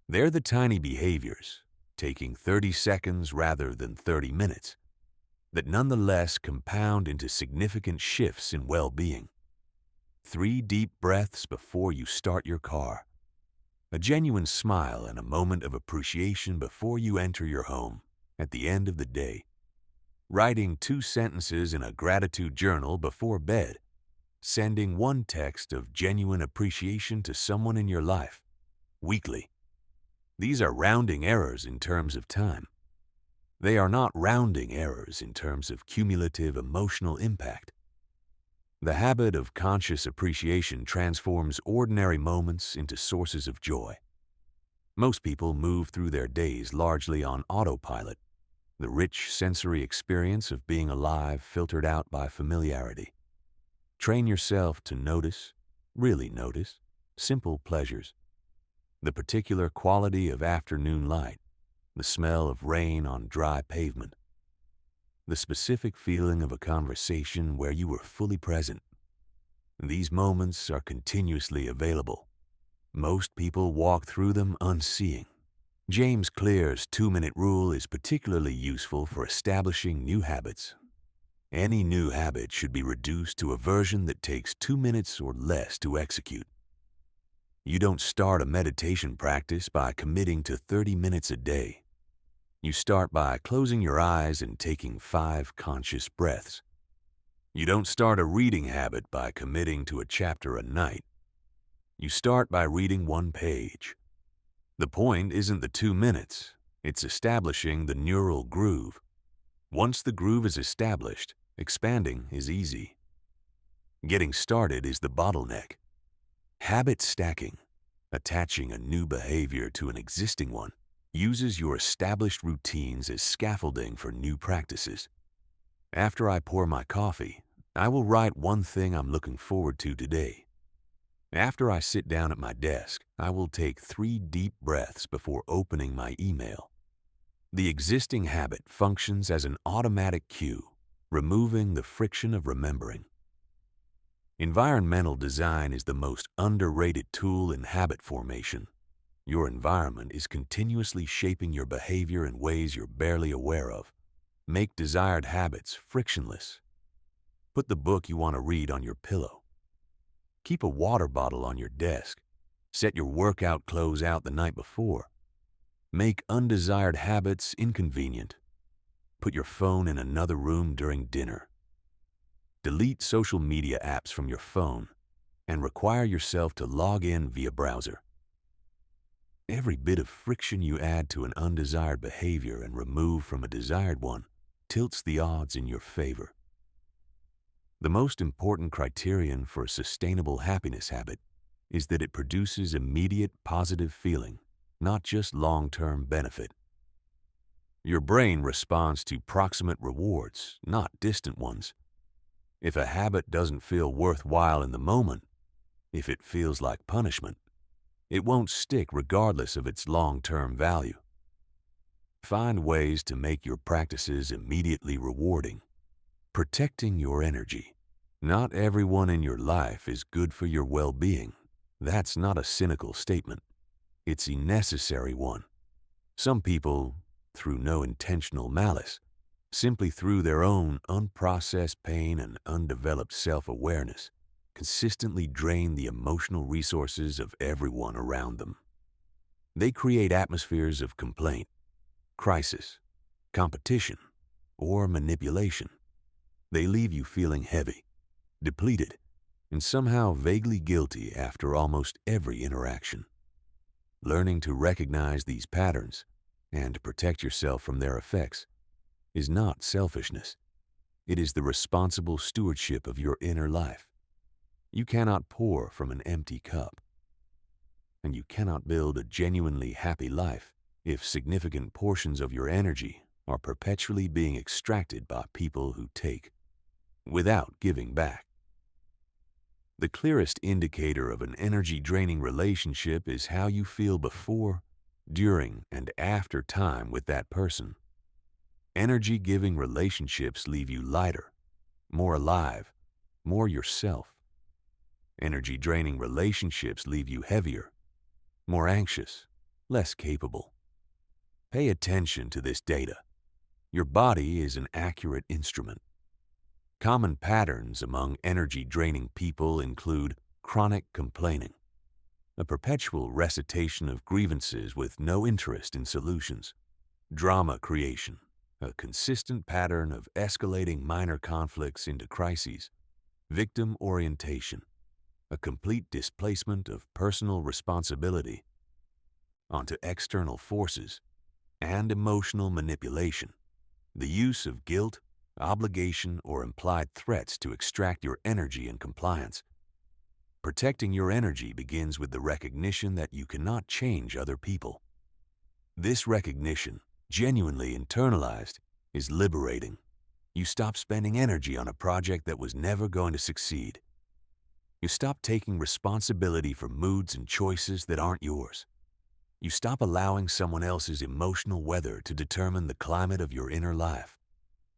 Speaker 1: They're the tiny behaviors, taking 30 seconds rather than 30 minutes, that nonetheless compound into significant shifts in well-being. 3 deep breaths before you start your car. A genuine smile and a moment of appreciation before you enter your home at the end of the day. Writing 2 sentences in a gratitude journal before bed. Sending 1 text of genuine appreciation to someone in your life weekly. These are rounding errors in terms of time. They are not rounding errors in terms of cumulative emotional impact. The habit of conscious appreciation transforms ordinary moments into sources of joy. Most people move through their days largely on autopilot, the rich sensory experience of being alive filtered out by familiarity. Train yourself to notice, really notice, simple pleasures. The particular quality of afternoon light, the smell of rain on dry pavement, the specific feeling of a conversation where you were fully present. These moments are continuously available. Most people walk through them unseeing. James Clear's 2-minute rule is particularly useful for establishing new habits. Any new habit should be reduced to a version that takes 2 minutes or less to execute. You don't start a meditation practice by committing to 30 minutes a day. You start by closing your eyes and taking 5 conscious breaths. You don't start a reading habit by committing to a chapter a night. You start by reading 1 page. The point isn't the 2 minutes, it's establishing the neural groove. Once the groove is established, expanding is easy. Getting started is the bottleneck. Habit stacking, attaching a new behavior to an existing one, uses your established routines as scaffolding for new practices. After I pour my coffee, I will write 1 thing I'm looking forward to today. After I sit down at my desk, I will take 3 deep breaths before opening my email. The existing habit functions as an automatic cue, removing the friction of remembering. Environmental design is the most underrated tool in habit formation. Your environment is continuously shaping your behavior in ways you're barely aware of. Make desired habits frictionless. Put the book you want to read on your pillow. Keep a water bottle on your desk. Set your workout clothes out the night before. Make undesired habits inconvenient. Put your phone in another room during dinner. Delete social media apps from your phone and require yourself to log in via browser. Every bit of friction you add to an undesired behavior and remove from a desired one tilts the odds in your favor. The most important criterion for a sustainable happiness habit is that it produces immediate positive feeling, not just long-term benefit. Your brain responds to proximate rewards, not distant ones. If a habit doesn't feel worthwhile in the moment, if it feels like punishment, it won't stick regardless of its long-term value. Find ways to make your practices immediately rewarding. Protecting your energy. Not everyone in your life is good for your well-being. That's not a cynical statement. It's a necessary one. Some people, through no intentional malice, simply through their own unprocessed pain and undeveloped self-awareness, consistently drain the emotional resources of everyone around them. They create atmospheres of complaint, crisis, competition, or manipulation. They leave you feeling heavy, depleted, and somehow vaguely guilty after almost every interaction. Learning to recognize these patterns and protect yourself from their effects is not selfishness. It is the responsible stewardship of your inner life. You cannot pour from an empty cup, and you cannot build a genuinely happy life if significant portions of your energy are perpetually being extracted by people who take without giving back. The clearest indicator of an energy-draining relationship is how you feel before, during, and after time with that person. Energy-giving relationships leave you lighter, more alive, more yourself. Energy-draining relationships leave you heavier, more anxious, less capable. Pay attention to this data. Your body is an accurate instrument. Common patterns among energy-draining people include chronic complaining, a perpetual recitation of grievances with no interest in solutions; drama creation, a consistent pattern of escalating minor conflicts into crises; victim orientation, a complete displacement of personal responsibility onto external forces; and emotional manipulation, the use of guilt, obligation, or implied threats to extract your energy and compliance. Protecting your energy begins with the recognition that you cannot change other people. This recognition, genuinely internalized, is liberating. You stop spending energy on a project that was never going to succeed. You stop taking responsibility for moods and choices that aren't yours. You stop allowing someone else's emotional weather to determine the climate of your inner life.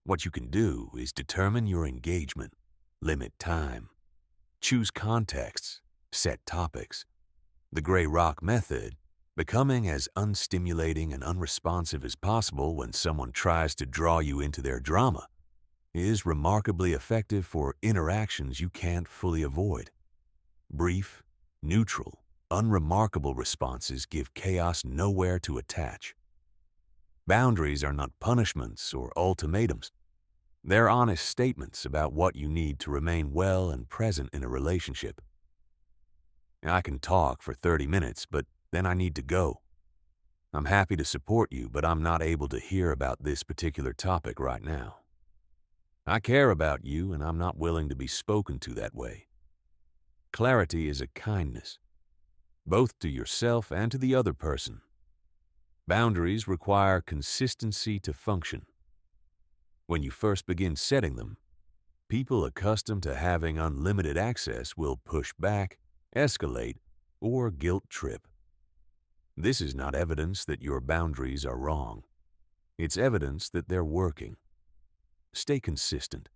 Speaker 1: What you can do is determine your engagement, limit time, choose contexts, set topics. The gray rock method, becoming as unstimulating and unresponsive as possible when someone tries to draw you into their drama, is remarkably effective for interactions you can't fully avoid. Brief, neutral, unremarkable responses give chaos nowhere to attach. Boundaries are not punishments or ultimatums. They're honest statements about what you need to remain well and present in a relationship. I can talk for 30 minutes, but then I need to go. I'm happy to support you, but I'm not able to hear about this particular topic right now. I care about you, and I'm not willing to be spoken to that way. Clarity is a kindness, both to yourself and to the other person. Boundaries require consistency to function. When you first begin setting them, people accustomed to having unlimited access will push back, escalate, or guilt trip. This is not evidence that your boundaries are wrong. It's evidence that they're working. Stay consistent.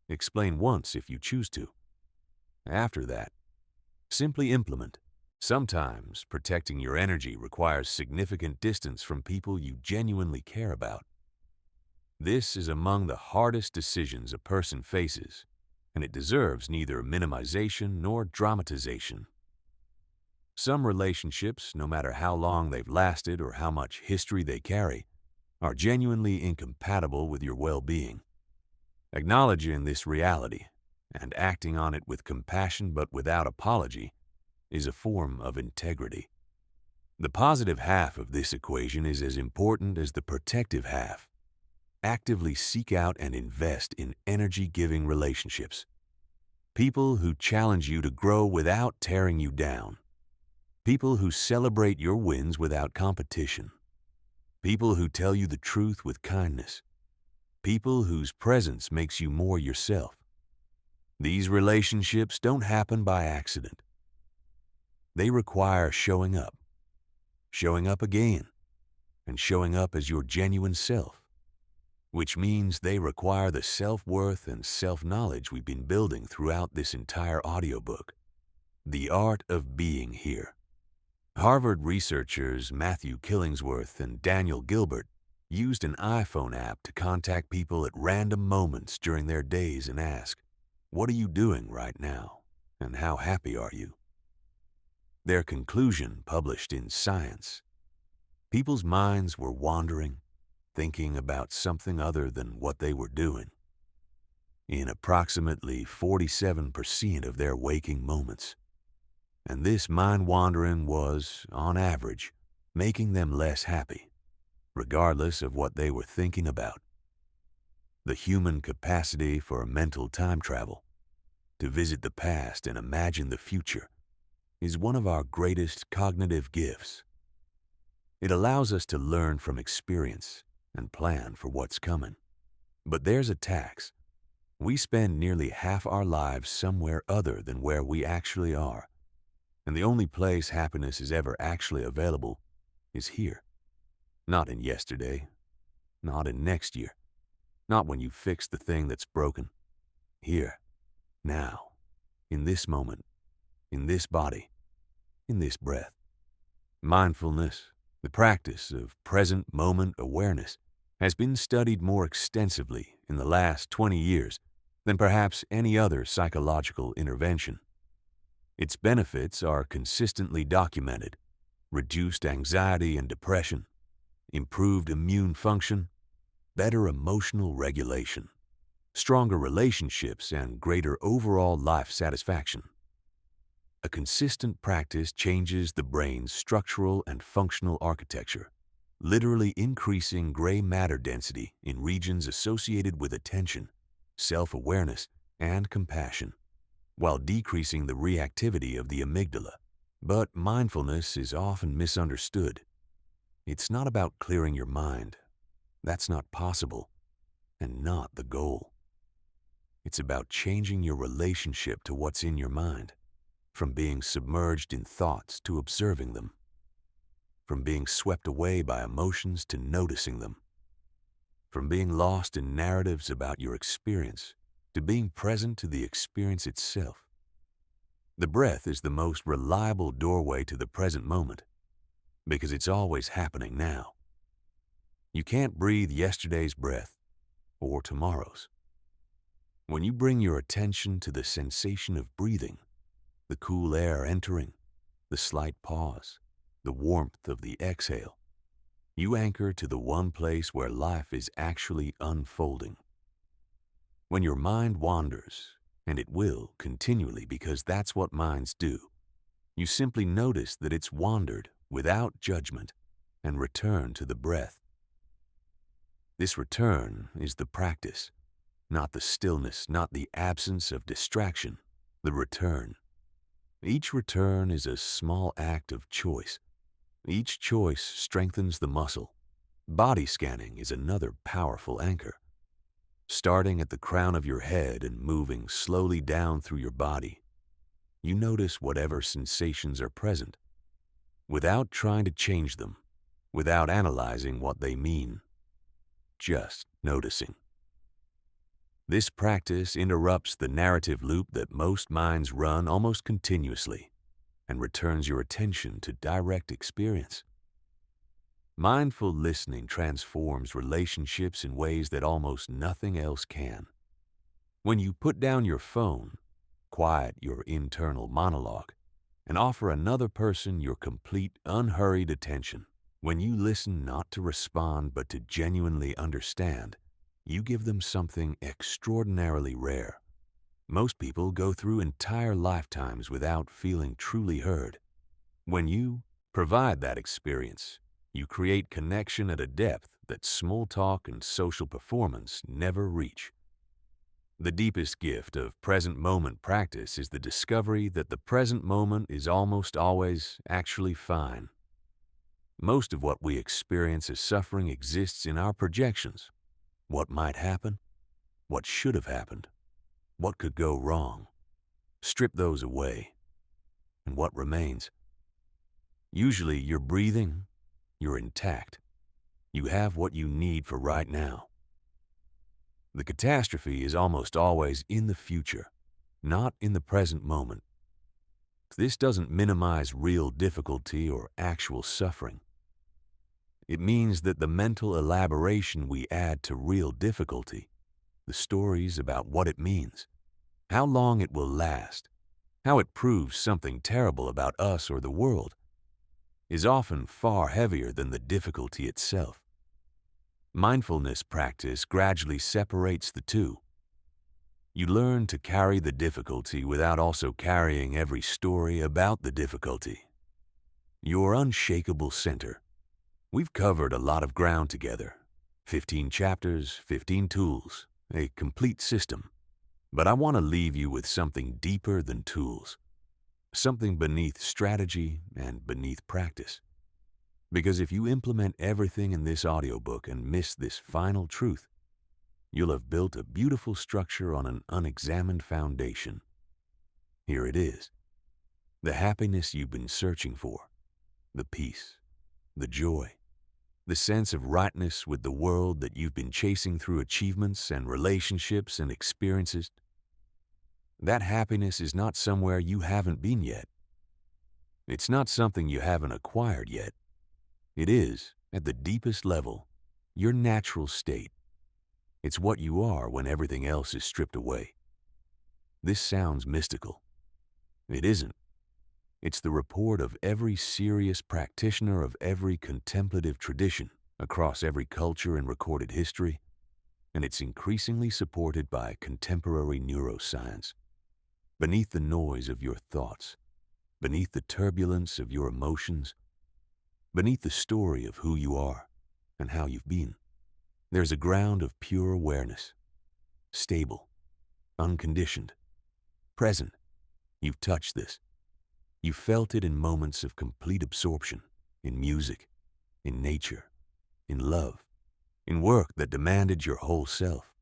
Speaker 1: Explain once if you choose to. After that, simply implement. Sometimes protecting your energy requires significant distance from people you genuinely care about. This is among the hardest decisions a person faces, and it deserves neither minimization nor dramatization. Some relationships, no matter how long they've lasted or how much history they carry, are genuinely incompatible with your well-being. Acknowledging this reality and acting on it with compassion but without apology is a form of integrity. The positive half of this equation is as important as the protective half. Actively seek out and invest in energy-giving relationships. People who challenge you to grow without tearing you down. People who celebrate your wins without competition. People who tell you the truth with kindness. People whose presence makes you more yourself. These relationships don't happen by accident. They require showing up again, and showing up as your genuine self, which means they require the self-worth and self-knowledge we've been building throughout this entire audiobook. The Art of Being Here. Harvard researchers Matthew Killingsworth and Daniel Gilbert used an iPhone app to contact people at random moments during their days and ask, "What are you doing right now? And how happy are you?" Their conclusion, published in Science: people's minds were wandering, thinking about something other than what they were doing, in approximately 47% of their waking moments. And this mind-wandering was, on average, making them less happy, regardless of what they were thinking about. The human capacity for mental time travel, to visit the past and imagine the future, is one of our greatest cognitive gifts. It allows us to learn from experience and plan for what's coming. But there's a tax. We spend nearly half our lives somewhere other than where we actually are. And the only place happiness is ever actually available is here. Not in yesterday, not in next year, not when you fix the thing that's broken. Here, now, in this moment, in this body, in this breath. Mindfulness, the practice of present moment awareness, has been studied more extensively in the last 20 years than perhaps any other psychological intervention. Its benefits are consistently documented: reduced anxiety and depression, improved immune function, better emotional regulation, stronger relationships, and greater overall life satisfaction. A consistent practice changes the brain's structural and functional architecture, literally increasing gray matter density in regions associated with attention, self-awareness, and compassion, while decreasing the reactivity of the amygdala. But mindfulness is often misunderstood. It's not about clearing your mind. That's not possible, and not the goal. It's about changing your relationship to what's in your mind, from being submerged in thoughts to observing them, from being swept away by emotions to noticing them, from being lost in narratives about your experience to being present to the experience itself. The breath is the most reliable doorway to the present moment because it's always happening now. You can't breathe yesterday's breath or tomorrow's. When you bring your attention to the sensation of breathing, the cool air entering, the slight pause, the warmth of the exhale, you anchor to the one place where life is actually unfolding. When your mind wanders, and it will continually because that's what minds do, you simply notice that it's wandered without judgment and return to the breath. This return is the practice, not the stillness, not the absence of distraction, the return. Each return is a small act of choice. Each choice strengthens the muscle. Body scanning is another powerful anchor. Starting at the crown of your head and moving slowly down through your body, you notice whatever sensations are present, without trying to change them, without analyzing what they mean, just noticing. This practice interrupts the narrative loop that most minds run almost continuously and returns your attention to direct experience. Mindful listening transforms relationships in ways that almost nothing else can. When you put down your phone, quiet your internal monologue, and offer another person your complete, unhurried attention, when you listen not to respond but to genuinely understand, you give them something extraordinarily rare. Most people go through entire lifetimes without feeling truly heard. When you provide that experience, you create connection at a depth that small talk and social performance never reach. The deepest gift of present moment practice is the discovery that the present moment is almost always actually fine. Most of what we experience as suffering exists in our projections. What might happen? What should have happened? What could go wrong? Strip those away, and what remains? Usually you're breathing, you're intact. You have what you need for right now. The catastrophe is almost always in the future, not in the present moment. This doesn't minimize real difficulty or actual suffering. It means that the mental elaboration we add to real difficulty, the stories about what it means, how long it will last, how it proves something terrible about us or the world, is often far heavier than the difficulty itself. Mindfulness practice gradually separates the two. You learn to carry the difficulty without also carrying every story about the difficulty. Your unshakable center. We've covered a lot of ground together. 15 chapters, 15 tools, a complete system. But I want to leave you with something deeper than tools, something beneath strategy and beneath practice. Because if you implement everything in this audiobook and miss this final truth, you'll have built a beautiful structure on an unexamined foundation. Here it is. The happiness you've been searching for, the peace, the joy, the sense of rightness with the world that you've been chasing through achievements and relationships and experiences. That happiness is not somewhere you haven't been yet. It's not something you haven't acquired yet. It is, at the deepest level, your natural state. It's what you are when everything else is stripped away. This sounds mystical. It isn't. It's the report of every serious practitioner of every contemplative tradition across every culture in recorded history, and it's increasingly supported by contemporary neuroscience. Beneath the noise of your thoughts, beneath the turbulence of your emotions, beneath the story of who you are and how you've been, there's a ground of pure awareness, stable, unconditioned, present. You've touched this. You felt it in moments of complete absorption, in music, in nature, in love, in work that demanded your whole self.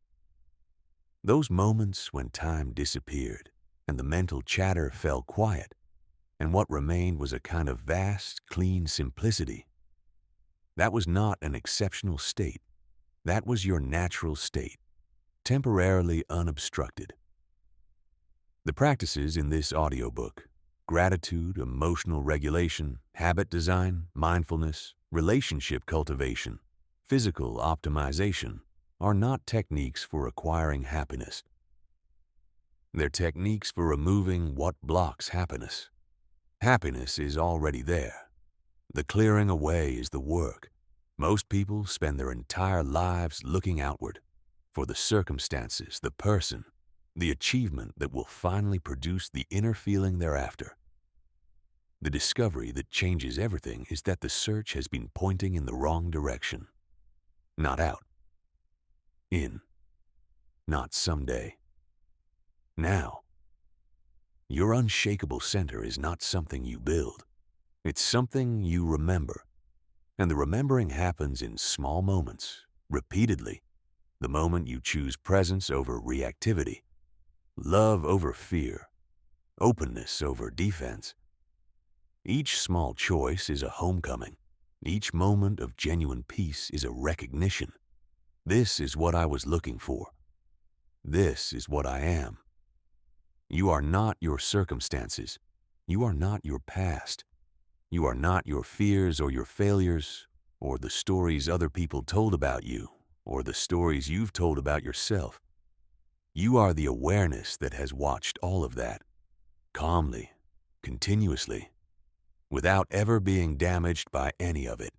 Speaker 1: Those moments when time disappeared and the mental chatter fell quiet, and what remained was a kind of vast, clean simplicity. That was not an exceptional state. That was your natural state, temporarily unobstructed. The practices in this audiobook, gratitude, emotional regulation, habit design, mindfulness, relationship cultivation, physical optimization, are not techniques for acquiring happiness. They're techniques for removing what blocks happiness. Happiness is already there. The clearing away is the work. Most people spend their entire lives looking outward for the circumstances, the person, the achievement that will finally produce the inner feeling they're after. The discovery that changes everything is that the search has been pointing in the wrong direction. Not out. In. Not someday. Now. Your unshakable center is not something you build. It's something you remember. And the remembering happens in small moments, repeatedly. The moment you choose presence over reactivity, love over fear, openness over defense. Each small choice is a homecoming. Each moment of genuine peace is a recognition. This is what I was looking for. This is what I am. You are not your circumstances. You are not your past. You are not your fears or your failures, or the stories other people told about you, or the stories you've told about yourself. You are the awareness that has watched all of that, calmly, continuously, without ever being damaged by any of it.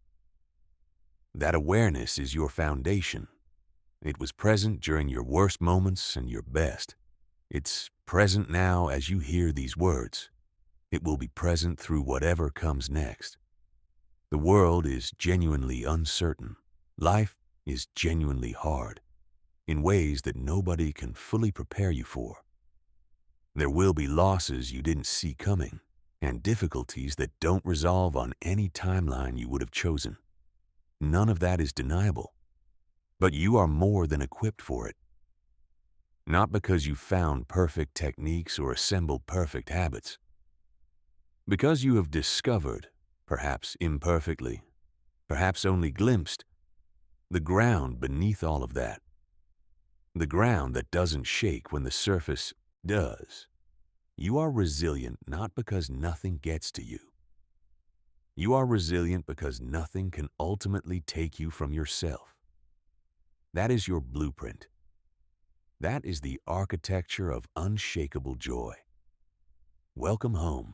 Speaker 1: That awareness is your foundation. It was present during your worst moments and your best. It's present now as you hear these words. It will be present through whatever comes next. The world is genuinely uncertain. Life is genuinely hard, in ways that nobody can fully prepare you for. There will be losses you didn't see coming, and difficulties that don't resolve on any timeline you would have chosen. None of that is deniable, but you are more than equipped for it. Not because you found perfect techniques or assembled perfect habits. Because you have discovered, perhaps imperfectly, perhaps only glimpsed, the ground beneath all of that. The ground that doesn't shake when the surface does. You are resilient not because nothing gets to you. You are resilient because nothing can ultimately take you from yourself. That is your blueprint. That is the architecture of unshakable joy. Welcome home.